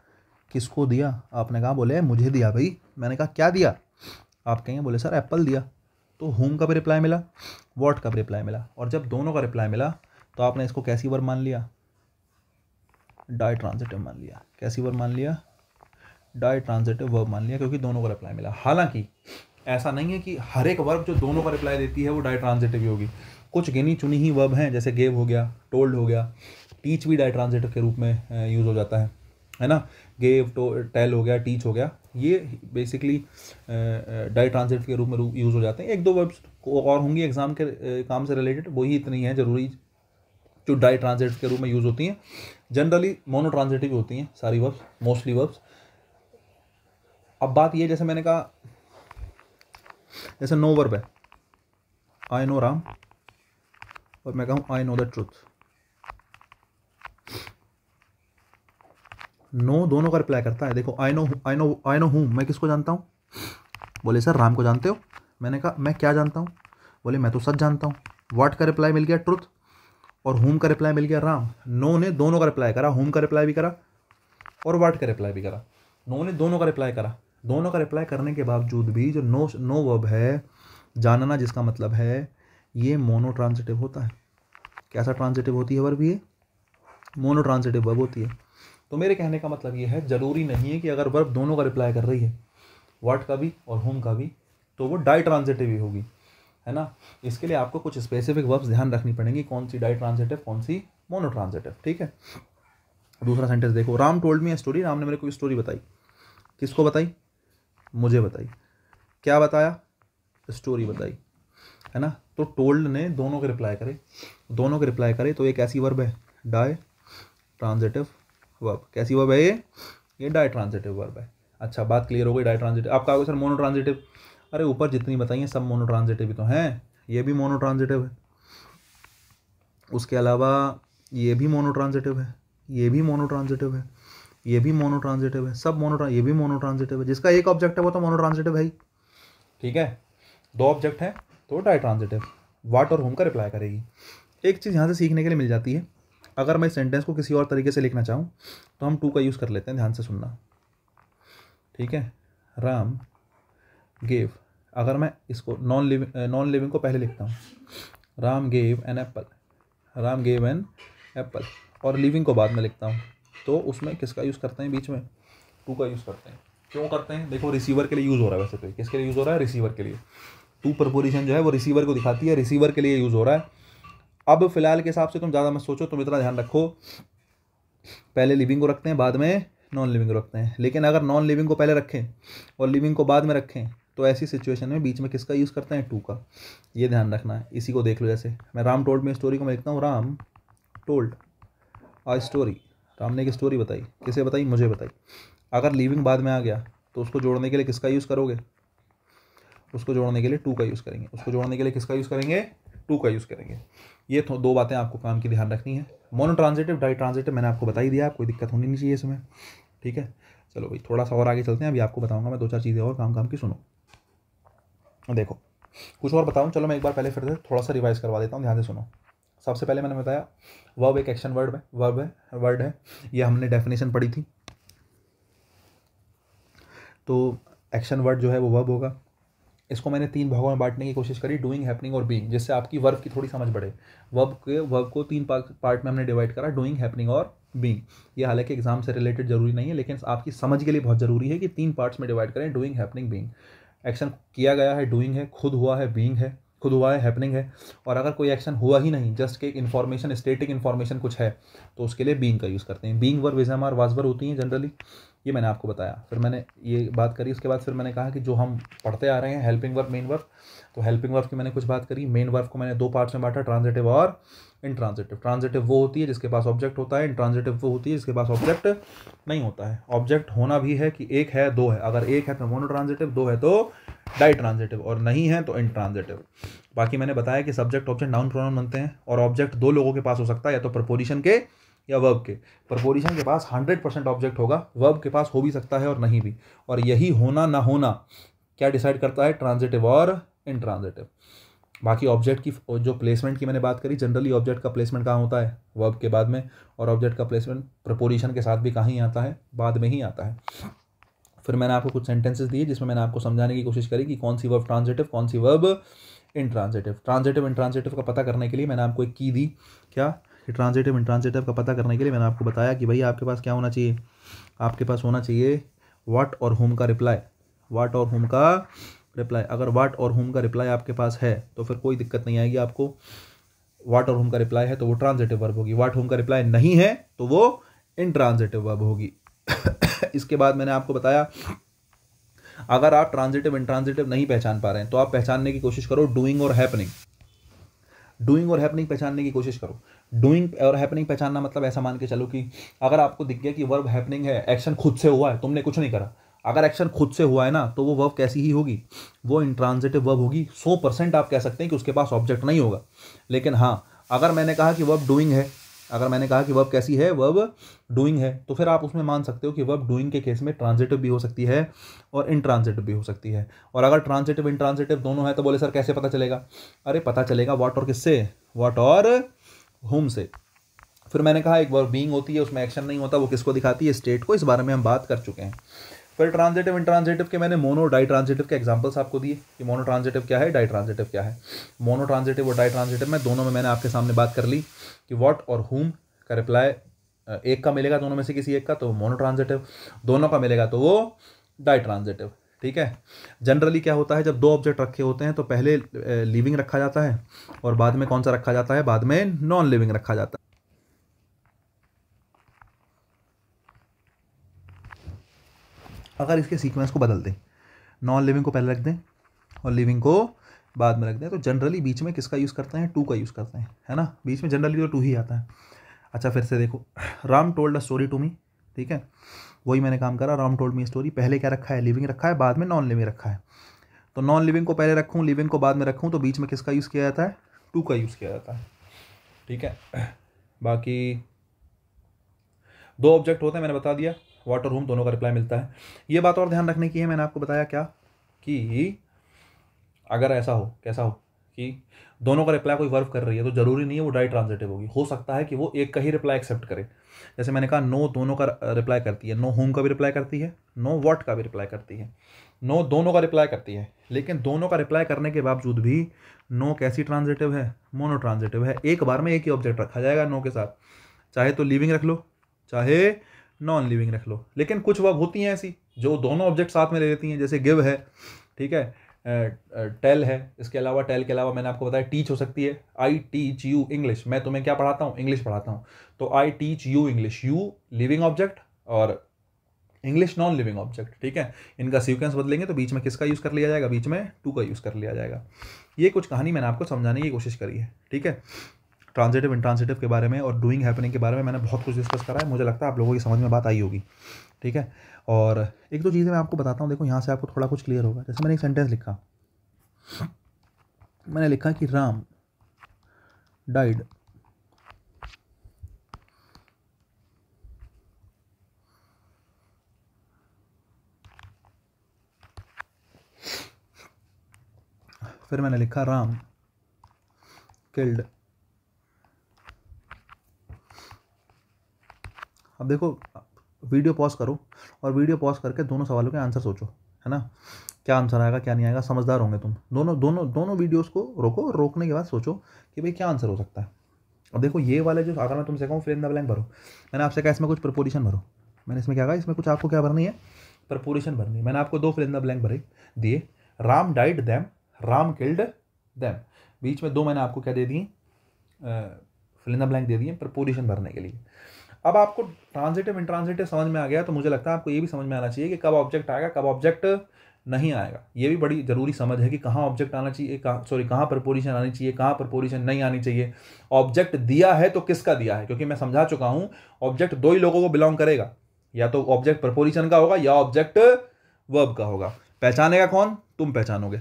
किसको दिया, आपने कहा बोले मुझे दिया भाई। मैंने कहा क्या दिया, आप कहेंगे बोले सर एप्पल दिया। तो होम का भी रिप्लाई मिला, व्हाट का भी रिप्लाई मिला, और जब दोनों का रिप्लाई मिला तो आपने इसको कैसी वर्ब मान लिया, डाई ट्रांजिटिव मान लिया। कैसी वर्ब मान लिया, डाई ट्रांजिटिव वर्ब मान लिया, क्योंकि दोनों का रिप्लाई मिला। हालांकि ऐसा नहीं है कि हर एक वर्ब जो दोनों का रिप्लाई देती है वो डाई ट्रांजिटिव ही होगी। कुछ गिनी चुनी ही वर्ब हैं, जैसे गेव हो गया, टोल्ड हो गया, टीच भी डाई ट्रांजिटिव के रूप में यूज़ हो जाता है ना। गेव, टेल हो गया, टीच हो गया, ये बेसिकली डाई ट्रांजिटिव के रूप में यूज़ हो जाते हैं। 1-2 वर्ब्स और होंगी एग्जाम के काम से रिलेटेड, वही इतनी है जरूरी जो डाई ट्रांजिटिव के रूप में यूज़ होती हैं। जनरली मोनो ट्रांजिटिव होती हैं सारी वर्ब्स, मोस्टली वर्ब्स। अब बात ये, जैसे मैंने कहा, जैसे नो वर्ब है, आई नो राम, और मैं कहूँ I know the truth. Know दोनों का रिप्लाई करता है। देखो आई नो हूँ, मैं किसको जानता हूँ, बोले सर राम को जानते हो। मैंने कहा मैं क्या जानता हूँ, बोले मैं तो सच जानता हूँ। व्हाट का रिप्लाई मिल गया ट्रुथ, और होम का रिप्लाई मिल गया राम। नो ने दोनों का रिप्लाई करा, होम का रिप्लाई भी करा और व्हाट का रिप्लाई भी करा। नो ने दोनों का रिप्लाई करा। दोनों का रिप्लाई करने के बावजूद भी जो नो वर्ब है, जानना जिसका मतलब है, ये मोनो ट्रांजिटिव होता है। कैसा ट्रांजिटिव होती है वर्ब, ये मोनो ट्रांजिटिव वर्ब होती है। तो मेरे कहने का मतलब ये है, जरूरी नहीं है कि अगर वर्ब दोनों का रिप्लाई कर रही है, व्हाट का भी और होम का भी, तो वो डाई ट्रांजिटिव ही होगी, है ना। इसके लिए आपको कुछ स्पेसिफिक वर्ब्स ध्यान रखनी पड़ेंगी, कौन सी डाई ट्रांजिटिव, कौन सी मोनो ट्रांजिटिव, ठीक है। दूसरा सेंटेंस देखो, Ram told me a story, Ram ने मेरे को स्टोरी बताई। किसको बताई, मुझे बताई। क्या बताया, स्टोरी बताई, है ना। तो टोल्ड ने दोनों के रिप्लाई करे, दोनों के रिप्लाई करे, तो एक ऐसी वर्ब है डाई ट्रांजिटिव वर्ब। कैसी वर्ब है ये डाई ट्रांजिटिव वर्ब है। अच्छा, बात क्लियर हो गई डाई ट्रांजिटिव। आप कहोगे सर मोनो ट्रांजिटिव, अरे ऊपर जितनी बताई हैं सब मोनो ट्रांजिटिव ही तो हैं, ये भी मोनो ट्रांजिटिव है, उसके अलावा ये भी मोनो ट्रांजिटिव है, ये भी मोनो ट्रांजिटिव है, ये भी मोनो ट्रांजिटिव है, सब ये भी मोनो ट्रांजिटिव है। जिसका एक ऑब्जेक्ट है वो तो मोनो ट्रांजिटिव है ही, ठीक है। 2 ऑब्जेक्ट है तो डाई ट्रांजिटिव, व्हाट और होम का रिप्लाई करेगी। एक चीज़ यहाँ से सीखने के लिए मिल जाती है, अगर मैं सेंटेंस को किसी और तरीके से लिखना चाहूँ तो हम टू का यूज़ कर लेते हैं, ध्यान से सुनना, ठीक है। राम गेव, अगर मैं इसको नॉन लिविंग को पहले लिखता हूँ, Ram gave an apple, Ram gave an apple, और लिविंग को बाद में लिखता हूँ, तो उसमें किसका यूज़ करते हैं, बीच में टू का यूज़ करते हैं। क्यों करते हैं, देखो रिसीवर के लिए यूज़ हो रहा है, वैसे तो किसके लिए यूज़ हो रहा है, रिसीवर के लिए। टू प्रपोजिशन जो है वो रिसीवर को दिखाती है, रिसीवर के लिए यूज़ हो रहा है। अब फिलहाल के हिसाब से तुम ज़्यादा मत सोचो, तुम इतना ध्यान रखो, पहले लिविंग को रखते हैं, बाद में नॉन लिविंग को रखते हैं। लेकिन अगर नॉन लिविंग को पहले रखें और लिविंग को बाद में रखें, तो ऐसी सिचुएशन में बीच में किसका यूज़ करते हैं, टू का। ये ध्यान रखना है। इसी को देख लो, जैसे मैं राम टोल्ड में स्टोरी को मैं लिखता हूँ, राम टोल्ड आ स्टोरी, राम ने एक स्टोरी बताई। किसे बताई, मुझे बताई। अगर लिविंग बाद में आ गया तो उसको जोड़ने के लिए किसका यूज़ करोगे, उसको जोड़ने के लिए टू का यूज़ करेंगे। उसको जोड़ने के लिए किसका यूज़ करेंगे, टू का यूज़ करेंगे। ये 2 बातें आपको काम की ध्यान रखनी है। मोनो ट्रांजिटिव, डाई ट्रांजिटिव मैंने आपको बता ही दिया, कोई दिक्कत होनी नहीं चाहिए इसमें, ठीक है। चलो भाई थोड़ा सा और आगे चलते हैं, अभी आपको बताऊंगा मैं 2-4 चीज़ें और काम की, सुनो। देखो कुछ और बताऊं, चलो मैं एक बार पहले फिर से थोड़ा सा रिवाइज करवा देता हूँ, ध्यान से सुनो। सबसे पहले मैंने बताया वर्ब एक एक्शन वर्ड है, ये हमने डेफिनेशन पढ़ी थी। तो एक्शन वर्ड जो है वो वर्ब होगा। इसको मैंने 3 भागों में बांटने की कोशिश करी, डूइंग, हैपनिंग और बीइंग, जिससे आपकी वर्ब की थोड़ी समझ बढ़े। वर्ब को 3 पार्ट में हमने डिवाइड करा, डूइंग, हैपनिंग और बीइंग। ये हालांकि एग्जाम से रिलेटेड जरूरी नहीं है, लेकिन आपकी समझ के लिए बहुत जरूरी है कि 3 पार्ट्स में डिवाइड करें, डूइंग, हैपनिंग, बीइंग। एक्शन किया गया है, डूइंग है, खुद हुआ है, बीइंग है, खुद हुआ है, हैपनिंग है। और अगर कोई एक्शन हुआ ही नहीं, जस्ट एक इन्फॉर्मेशन, स्टेटिक इन्फॉर्मेशन कुछ है, तो उसके लिए बीइंग का यूज़ करते हैं। Being verb, is am are, was verb होती हैं जनरली। ये मैंने आपको बताया। फिर मैंने ये बात करी, उसके बाद फिर मैंने कहा कि जो हम पढ़ते आ रहे हैं हेल्पिंग वर्ब, मेन वर्ब, तो हेल्पिंग वर्ब की मैंने कुछ बात करी। मेन वर्ब को मैंने दो पार्ट्स में बांटा, ट्रांजिटिव और इंट्रांजिटिव। ट्रांजिटिव वो होती है जिसके पास ऑब्जेक्ट होता है, इंट्रांजिटिव वो होती है जिसके पास ऑब्जेक्ट नहीं होता है। ऑब्जेक्ट होना भी है कि एक है, दो है। अगर एक है तो मोनोट्रांजिटिव, दो है तो डाई ट्रांजिटिव, और नहीं है तो इंट्रांजिटिव। बाकी मैंने बताया कि सब्जेक्ट ऑब्जेक्ट नाउन प्रोनाउन बनते हैं, और ऑब्जेक्ट दो लोगों के पास हो सकता है, या तो प्रपोजिशन के या वर्ब के। प्रपोजिशन के पास 100% ऑब्जेक्ट होगा, वर्ब के पास हो भी सकता है और नहीं भी। और यही होना ना होना क्या डिसाइड करता है, ट्रांजिटिव और इंट्रांजिटिव। बाकी ऑब्जेक्ट की जो प्लेसमेंट की मैंने बात करी, जनरली ऑब्जेक्ट का प्लेसमेंट कहाँ होता है, वर्ब के बाद में। और ऑब्जेक्ट का प्लेसमेंट प्रपोजिशन के साथ भी कहाँ ही आता है, बाद में ही आता है। फिर मैंने आपको कुछ सेंटेंसेस दिए जिसमें मैंने आपको समझाने की कोशिश करी कि कौन सी वर्ब ट्रांजिटिव, कौन सी वर्ब इंट्रांजिटिव। ट्रांजिटिव इंट्रांजिटिव का पता करने के लिए मैंने आपको एक की दी, क्या कि ट्रांजिटिव इंट्रांजिटिव का पता करने के लिए मैंने आपको बताया कि भाई आपके पास क्या होना चाहिए, आपके पास होना चाहिए व्हाट और हुम का रिप्लाई। व्हाट और हुम का रिप्लाई, अगर व्हाट और हुम का रिप्लाई आपके पास है तो फिर कोई दिक्कत नहीं आएगी आपको। व्हाट और हुम का रिप्लाई है तो वो ट्रांजिटिव वर्ब होगी, व्हाट हुम का रिप्लाई नहीं है तो वो इंट्रांजिटिव वर्ब होगी। इसके बाद मैंने आपको बताया, अगर आप ट्रांजिटिव इंट्रांजिटिव नहीं पहचान पा रहे हैं तो आप पहचानने की कोशिश करो डूइंग और हैपनिंग। डूइंग और हैपनिंग पहचानने की कोशिश करो। डूइंग और हैपनिंग पहचानना मतलब ऐसा मान के चलो कि अगर आपको दिख गया कि वर्ब हैपनिंग है, एक्शन खुद से हुआ है, तुमने कुछ नहीं करा। अगर एक्शन खुद से हुआ है ना, तो वो वर्ब कैसी ही होगी, वो इंट्रांजिटिव वर्ब होगी। 100% आप कह सकते हैं कि उसके पास ऑब्जेक्ट नहीं होगा। लेकिन हाँ, अगर मैंने कहा कि वर्ब डूइंग है, अगर मैंने कहा कि वर्ब कैसी है, वर्ब डूइंग है, तो फिर आप उसमें मान सकते हो कि वर्ब डूइंग के केस में ट्रांजिटिव भी हो सकती है और इंट्रांजिटिव भी हो सकती है। और अगर ट्रांजिटिव इंट्रांजिटिव दोनों है तो बोले सर कैसे पता चलेगा? अरे पता चलेगा व्हाट और किससे, व्हाट और हुम से। फिर मैंने कहा एक वर्ब बीइंग होती है, उसमें एक्शन नहीं होता, वो किसको दिखाती है, स्टेट को। इस बारे में हम बात कर चुके हैं। फिर ट्रांजिटिव इंट्रांजिटिव के मैंने मोनो डाई ट्रांजिटिव के एग्जांपल्स आपको दिए कि मोनो ट्रांजिटिव क्या है, डाई ट्रांजिटिव क्या है। मोनो ट्रांजिटिव और डाई ट्रांजिटिव में दोनों में मैंने आपके सामने बात कर ली कि व्हाट और हुम का रिप्लाई एक का मिलेगा, दोनों में से किसी एक का, तो मोनो ट्रांजिटिव। दोनों का मिलेगा तो वो डाई ट्रांजिटिव। ठीक है। जनरली क्या होता है, जब दो ऑब्जेक्ट रखे होते हैं तो पहले लिविंग रखा जाता है और बाद में कौन सा रखा जाता है, बाद में नॉन लिविंग रखा जाता है। अगर इसके सीक्वेंस को बदल दें, नॉन लिविंग को पहले रख दें और लिविंग को बाद में रख दें, तो जनरली बीच में किसका यूज़ करते हैं, टू का यूज़ करते हैं, है ना। बीच में जनरली तो टू ही आता है। अच्छा फिर से देखो, Ram told a story to me. ठीक है, वही मैंने काम करा, राम टोल्ड मी स्टोरी। पहले क्या रखा है, लिविंग रखा है, बाद में नॉन लिविंग रखा है। तो नॉन लिविंग को पहले रखूँ, लिविंग को बाद में रखूँ, तो बीच में किसका यूज़ किया जाता है, टू का यूज़ किया जाता है। ठीक है। बाकी दो ऑब्जेक्ट होते हैं, मैंने बता दिया, व्हाट और हुम दोनों का रिप्लाई मिलता है। ये बात और ध्यान रखने की है, मैंने आपको बताया क्या कि अगर ऐसा हो, कैसा हो कि दोनों का रिप्लाई कोई वर्ब कर रही है तो जरूरी नहीं है वो डाई ट्रांजिटिव होगी। हो सकता है कि वो एक का ही रिप्लाई एक्सेप्ट करे। जैसे मैंने कहा नो दोनों का रिप्लाई करती है, नो होम का भी रिप्लाई करती है, नो व्हाट का भी रिप्लाई करती है, नो दोनों का रिप्लाई करती है। लेकिन दोनों का रिप्लाई करने के बावजूद भी नो कैसी ट्रांजिटिव है, मोनो ट्रांजिटिव है। एक बार में एक ही ऑब्जेक्ट रखा जाएगा नो के साथ, चाहे तो लिविंग रख लो चाहे नॉन लिविंग रख लो। लेकिन कुछ वर्ब होती हैं ऐसी जो दोनों ऑब्जेक्ट साथ में ले लेती हैं, जैसे गिव है, ठीक है, टेल है। इसके अलावा टेल के अलावा मैंने आपको बताया टीच हो सकती है, आई टीच यू इंग्लिश। मैं तुम्हें क्या पढ़ाता हूँ, इंग्लिश पढ़ाता हूँ, तो I teach you English. You living object और इंग्लिश नॉन लिविंग ऑब्जेक्ट। ठीक है, इनका सीक्वेंस बदलेंगे तो बीच में किसका यूज़ कर लिया जाएगा, बीच में टू का यूज़ कर लिया जाएगा। ये कुछ कहानी मैंने आपको समझाने की कोशिश करी है। ठीक है, ट्रांजिटिव इंट्रांजिटिव के बारे में और डूइंग हैपनिंग के बारे में मैंने बहुत कुछ डिस्कस करा है। मुझे लगता है आप लोगों की समझ में बात आई होगी। ठीक है, और एक दो चीज़ें मैं आपको बताता हूँ। देखो यहाँ से आपको थोड़ा कुछ क्लियर होगा। जैसे मैंने एक सेंटेंस लिखा, मैंने लिखा कि राम डाइड फिर मैंने लिखा राम किल्ड। अब देखो, वीडियो पॉज करो और वीडियो पॉज करके दोनों सवालों के आंसर सोचो, है ना। क्या आंसर आएगा क्या नहीं आएगा, समझदार होंगे तुम। दोनों वीडियोस को रोको, रोकने के बाद सोचो कि भाई क्या आंसर हो सकता है। अब देखो ये वाले जो, अगर मैं तुमसे कहूँ फिल इन द ब्लैंक भरो, मैंने आपसे कहा इसमें कुछ प्रपोजिशन भरो। मैंने इसमें क्या कहा, इसमें कुछ आपको क्या भरनी है, प्रपोजिशन भरनी है। मैंने आपको दो फिल इन द ब्लैंक भरे दिए, Ram died them, Ram killed them, बीच में 2 मैंने आपको क्या दे दिए, फिल इन द ब्लैंक दे दिए प्रपोजिशन भरने के लिए। अब आपको ट्रांजिटिव इंट्रांजिटिव समझ में आ गया, तो मुझे लगता है आपको ये भी समझ में आना चाहिए कि कब ऑब्जेक्ट आएगा, कब ऑब्जेक्ट नहीं आएगा। ये भी बड़ी ज़रूरी समझ है कि कहाँ ऑब्जेक्ट आना चाहिए, कहाँ प्रपोजिशन आनी चाहिए, कहाँ प्रपोजिशन नहीं आनी चाहिए। ऑब्जेक्ट दिया है तो किसका दिया है, क्योंकि मैं समझा चुका हूँ ऑब्जेक्ट 2 ही लोगों को बिलोंग करेगा, या तो ऑब्जेक्ट प्रपोजिशन का होगा या ऑब्जेक्ट वर्ब का होगा। पहचानेगा कौन, तुम पहचानोगे।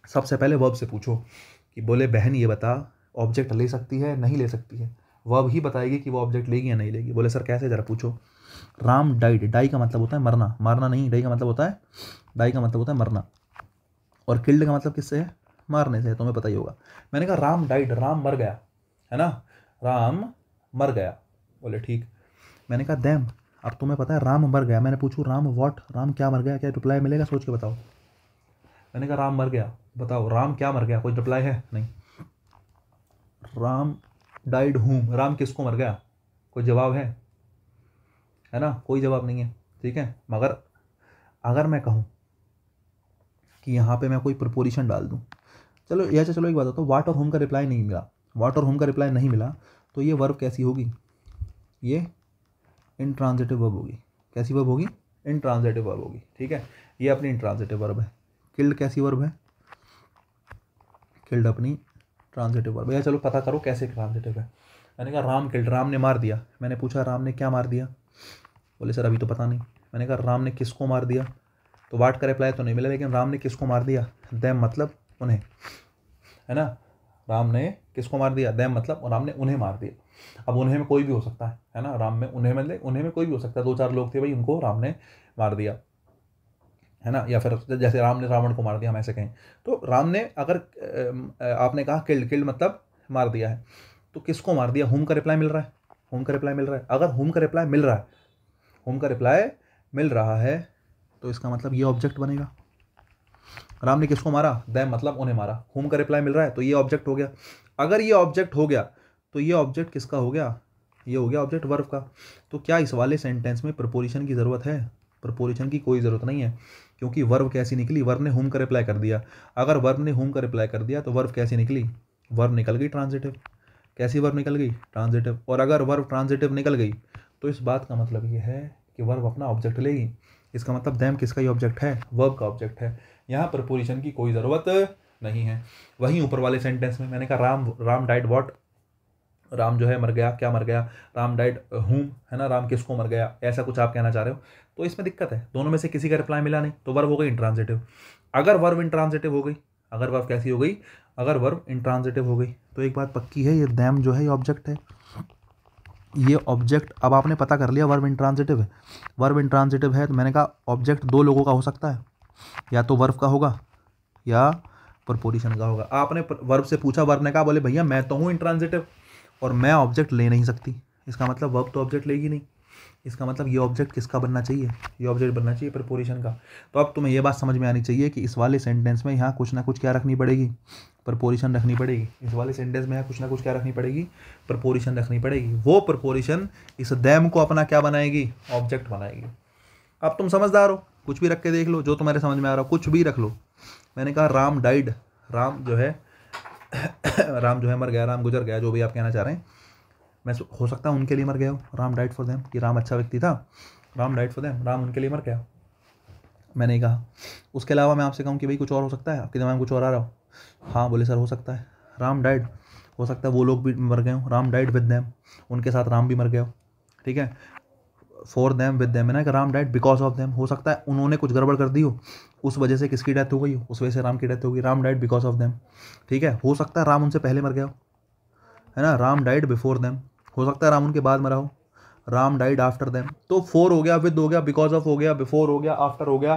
सबसे पहले वर्ब से पूछो कि बोले बहन ये बता ऑब्जेक्ट ले सकती है नहीं ले सकती है, वर्ब ही बताएगी कि वो ऑब्जेक्ट लेगी या नहीं लेगी। बोले सर कैसे, जरा पूछो। राम डाइड, डाई का मतलब होता है मरना, मारना नहीं, डाई का मतलब होता है, डाई का मतलब होता है मरना, और किल्ड का मतलब किससे है, मारने से है, तुम्हें पता ही होगा। मैंने कहा राम डाइड, राम मर गया, है ना, राम मर गया। बोले ठीक। मैंने कहा दैम, अब तुम्हें पता है राम मर गया, मैंने पूछूं राम व्हाट, राम क्या मर गया, क्या रिप्लाई मिलेगा, सोच के बताओ। मैंने कहा राम मर गया, बताओ राम क्या मर गया, कोई रिप्लाई है नहीं। राम डाइड हूम, राम किसको मर गया, कोई जवाब है ना, कोई जवाब नहीं है, ठीक है। मगर अगर मैं कहूँ कि यहाँ पे मैं कोई प्रपोजिशन डाल दूँ, चलो एक बात होता है, वाट और होम का रिप्लाई नहीं मिला, वाट और होम का रिप्लाई नहीं मिला, तो ये वर्ब कैसी होगी, ये इंट्रांजिटिव वर्ब होगी। कैसी वर्ब होगी, इंट्रांजिटिव वर्ब होगी, ठीक है। ये अपनी इंट्रांजिटिव वर्ब है। किल्ड कैसी वर्ब है, किल्ड अपनी ट्रांजिटिव वर्ब। भैया चलो पता करो कैसे ट्रांजिटिव है। मैंने कहा राम किल्ड, राम ने मार दिया। मैंने पूछा राम ने क्या मार दिया, बोले सर अभी तो पता नहीं। मैंने कहा राम ने किसको मार दिया, तो वाट का रिप्लाई तो नहीं मिला, लेकिन राम ने किसको मार दिया, देम मतलब उन्हें, है ना। राम ने किसको मार दिया, देम मतलब राम ने उन्हें मार दिया। अब उन्हें में कोई भी हो सकता है ना, राम में उन्हें मतलब उन्हें में कोई भी हो सकता है, 2-4 लोग थे भाई, उनको राम ने मार दिया, है ना। या फिर जैसे राम ने रावण को मार दिया, हम ऐसे कहें। तो राम ने अगर आपने कहा किल्ड, किल्ड मतलब मार दिया है, तो किसको मार दिया, होम का रिप्लाई मिल रहा है, होम का रिप्लाई मिल रहा है। अगर होम का रिप्लाई मिल रहा है, होम का रिप्लाई मिल रहा है, तो इसका मतलब ये ऑब्जेक्ट बनेगा। राम ने किसको मारा, दैम मतलब उन्हें मारा, होम का रिप्लाई मिल रहा है, तो ये ऑब्जेक्ट हो गया। अगर ये ऑब्जेक्ट हो गया, तो ये ऑब्जेक्ट किसका हो गया, ये हो गया ऑब्जेक्ट वर्ब का। तो क्या इस वाले सेंटेंस में प्रपोजिशन की ज़रूरत है, प्रपोजिशन की कोई ज़रूरत नहीं है, क्योंकि वर्ब कैसी निकली, वर्ब ने होम का रिप्लाई कर दिया। अगर वर्ब ने होम का रिप्लाई कर दिया तो वर्ब कैसी निकली, वर्ब निकल गई ट्रांजिटिव। कैसी वर्ब निकल गई, ट्रांजिटिव। और अगर वर्ब ट्रांजिटिव निकल गई, तो इस बात का मतलब ये है कि वर्ब अपना ऑब्जेक्ट लेगी। इसका मतलब दैम किसका ही ऑब्जेक्ट है, वर्ब का ऑब्जेक्ट है। यहाँ प्रपोजिशन की कोई ज़रूरत नहीं है। वहीं ऊपर वाले सेंटेंस में मैंने कहा राम डाइड वॉट, राम जो है मर गया, क्या मर गया, राम डाइड हूम, है ना, राम किसको मर गया, ऐसा कुछ आप कहना चाह रहे हो। तो इसमें दिक्कत है, दोनों में से किसी का रिप्लाई मिला नहीं, तो वर्ब हो गई इंट्रांजिटिव। अगर वर्ब इंट्रांजिटिव हो गई, अगर वर्ब कैसी हो गई, अगर वर्ब इंट्रांजिटिव हो गई, तो एक बात पक्की है, ये दैम जो है ये ऑब्जेक्ट है, ये ऑब्जेक्ट। अब आपने पता कर लिया वर्ब इंट्रांजिटिव है, वर्ब इंट्रांजिटिव है, तो मैंने कहा ऑब्जेक्ट 2 लोगों का हो सकता है, या तो वर्ब का होगा या प्रपोजिशन का होगा। आपने वर्ब से पूछा, वर्ब ने कहा बोले भैया मैं तो हूँ इंट्रांजिटिव और मैं ऑब्जेक्ट ले नहीं सकती, इसका मतलब वर्ब तो ऑब्जेक्ट लेगी नहीं। इसका मतलब ये ऑब्जेक्ट किसका बनना चाहिए, ये ऑब्जेक्ट बनना चाहिए प्रपोजिशन का। तो अब तुम्हें ये बात समझ में आनी चाहिए कि इस वाले सेंटेंस में यहाँ कुछ ना कुछ क्या रखनी पड़ेगी, प्रपोजिशन रखनी पड़ेगी। इस वाले सेंटेंस में यहाँ कुछ ना कुछ क्या रखनी पड़ेगी, प्रपोजिशन रखनी पड़ेगी। वो प्रपोजिशन इस दैम को अपना क्या बनाएगी, ऑब्जेक्ट बनाएगी। अब तुम समझदार हो, कुछ भी रख के देख लो, जो तुम्हारे समझ में आ रहा हो कुछ भी रख लो। मैंने कहा राम डाइड, राम जो है राम जो है मर गया, राम गुजर गया, जो भी आप कहना चाह रहे हैं। मैं हो सकता है उनके लिए मर गया हो, राम डाइड फॉर देम, कि राम अच्छा व्यक्ति था, Ram died for them, Ram उनके लिए मर गया। मैंने कहा उसके अलावा मैं आपसे कहूँ कि भाई कुछ और हो सकता है, आपके दिमाग में कुछ और आ रहा हो। हाँ बोले सर हो सकता है, राम डाइड, हो सकता है वो लोग भी मर गए हो, राम डाइड विद देम, उनके साथ राम भी मर गया हो, ठीक है। फॉर देम विद देम, मैंने कहा Ram died because of them, हो सकता है उन्होंने कुछ गड़बड़ कर दी हो, उस वजह से किसकी डेथ हो गई हो, उस वजह से राम की डेथ हो गई, Ram died because of them, ठीक है। हो सकता है राम उनसे पहले मर गया हो, है ना, राम डाइड बिफोर देम। हो सकता है राम उनके बाद मरा हो, राम डाइड आफ्टर देम। तो फॉर हो गया, विद हो गया, बिकॉज ऑफ हो गया, बिफोर हो गया, आफ्टर हो गया,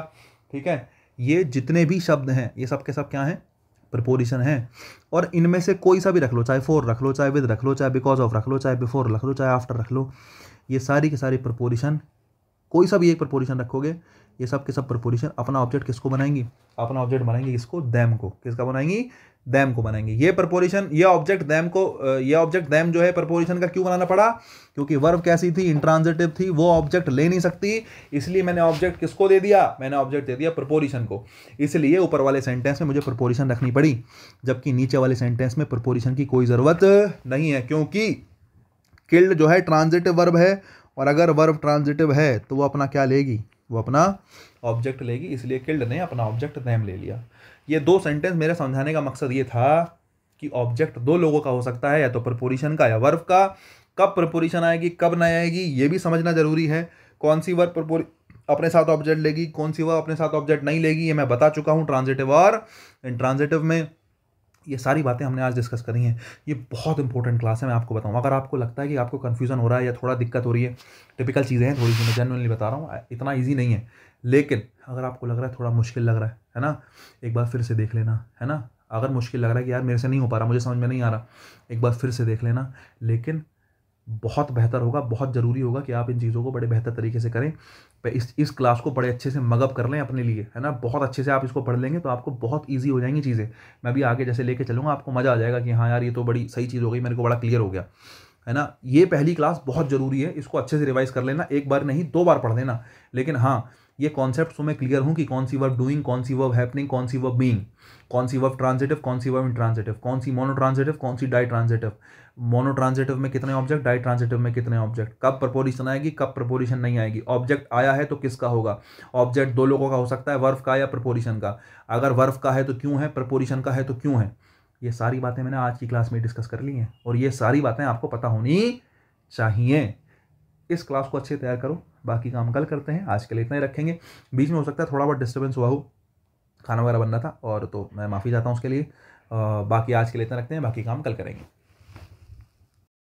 ठीक है। ये जितने भी शब्द हैं ये सब के सब क्या हैं, प्रपोजिशन हैं। और इनमें से कोई सा भी रख लो, चाहे फॉर रख लो, चाहे विद रख लो, चाहे बिकॉज ऑफ रख लो, चाहे बिफोर रख लो, चाहे आफ्टर रख लो, ये सारी की सारी प्रपोजिशन, कोई सा भी एक प्रपोजिशन रखोगे, ये सब के सब प्रपोजिशन अपना ऑब्जेक्ट किसको बनाएंगी, अपना ऑब्जेक्ट बनाएंगी किसको, दैम को। किसका बनाएंगी, दैम को बनाएंगे। ये प्रपोजिशन, ये ऑब्जेक्ट दैम जो है प्रपोजिशन का क्यों बनाना पड़ा? क्योंकि वर्ब कैसी थी? इंट्रांजिटिव थी, वो ऑब्जेक्ट ले नहीं सकती, इसलिए मैंने ऑब्जेक्ट किसको दे दिया? मैंने ऑब्जेक्ट दे दिया प्रपोजिशन को। इसलिए ऊपर वाले सेंटेंस में मुझे प्रपोजिशन रखनी पड़ी, जबकि नीचे वाले सेंटेंस में प्रपोजिशन की कोई जरूरत नहीं है, क्योंकि किल्ड जो है ट्रांजिटिव वर्ब है, और अगर वर्ब ट्रांजिटिव है तो वो अपना क्या लेगी? वो अपना ऑब्जेक्ट लेगी, इसलिए किल्ड ने अपना ऑब्जेक्ट दैम ले लिया। ये दो सेंटेंस मेरे समझाने का मकसद ये था कि ऑब्जेक्ट दो लोगों का हो सकता है, या तो प्रपोजिशन का या वर्ब का। कब प्रपोजिशन आएगी, कब नहीं आएगी, ये भी समझना जरूरी है। कौन सी वर्ब अपने साथ ऑब्जेक्ट लेगी, कौन सी वर्ब अपने साथ ऑब्जेक्ट नहीं लेगी, ये मैं बता चुका हूं ट्रांजिटिव और इंट्रांजिटिव में। ये सारी बातें हमने आज डिस्कस करी हैं। ये बहुत इंपॉर्टेंट क्लास है, मैं आपको बताऊं। अगर आपको लगता है कि आपको कन्फ्यूजन हो रहा है या थोड़ा दिक्कत हो रही है, टिपिकल चीज़ें हैं थोड़ी सी, मैं जेन्युइनली बता रहा हूँ, इतना ईजी नहीं है। लेकिन अगर आपको लग रहा है थोड़ा मुश्किल लग रहा है ना, एक बार फिर से देख लेना, है ना। अगर मुश्किल लग रहा है कि यार मेरे से नहीं हो पा रहा, मुझे समझ में नहीं आ रहा, एक बार फिर से देख लेना। लेकिन बहुत बेहतर होगा, बहुत ज़रूरी होगा कि आप इन चीज़ों को बड़े बेहतर तरीके से करें। इस क्लास को बड़े अच्छे से मगअप कर लें अपने लिए, है ना। बहुत अच्छे से आप इसको पढ़ लेंगे तो आपको बहुत ईजी हो जाएंगी चीज़ें। मैं भी आगे जैसे लेके चलूँगा, आपको मज़ा आ जाएगा कि हाँ यार ये तो बड़ी सही चीज़ हो गई, मेरे को बड़ा क्लियर हो गया, है ना। ये पहली क्लास बहुत ज़रूरी है, इसको अच्छे से रिवाइज कर लेना, एक बार नहीं 2 बार पढ़ देना। लेकिन हाँ, ये कॉन्सेप्ट तो मैं क्लियर हूँ कि कौन सी वर्ब डूइंग, कौन सी वर्ब हैपनिंग, कौन सी वर्ब बीइंग, कौन सी वर्ब ट्रांजिटिव, कौन सी वर्ब इंट्रांजिटिव, कौन सी मोनो ट्रांजिटिव, कौन सी डाई ट्रांजिटिव, मोनो ट्रांजिटिव में कितने ऑब्जेक्ट, डाई ट्रांजिटिव में कितने ऑब्जेक्ट, कब प्रपोजिशन आएगी, कब प्रपोजिशन नहीं आएगी, ऑब्जेक्ट आया है तो किसका होगा, ऑब्जेक्ट दो लोगों का हो सकता है, वर्ब का या प्रपोजिशन का, अगर वर्ब का है तो क्यों है, प्रपोजिशन का है तो क्यों है। ये सारी बातें मैंने आज की क्लास में डिस्कस कर ली हैं, और ये सारी बातें आपको पता होनी चाहिए। इस क्लास को अच्छे तैयार करो, बाकी काम कल करते हैं, आज के लिए इतना ही रखेंगे। बीच में हो सकता है थोड़ा बहुत डिस्टर्बेंस हुआ हो, खाना वगैरह बनना था, और तो मैं माफ़ी चाहता हूँ उसके लिए। बाकी आज के लिए इतना रखते हैं, बाकी काम कल करेंगे।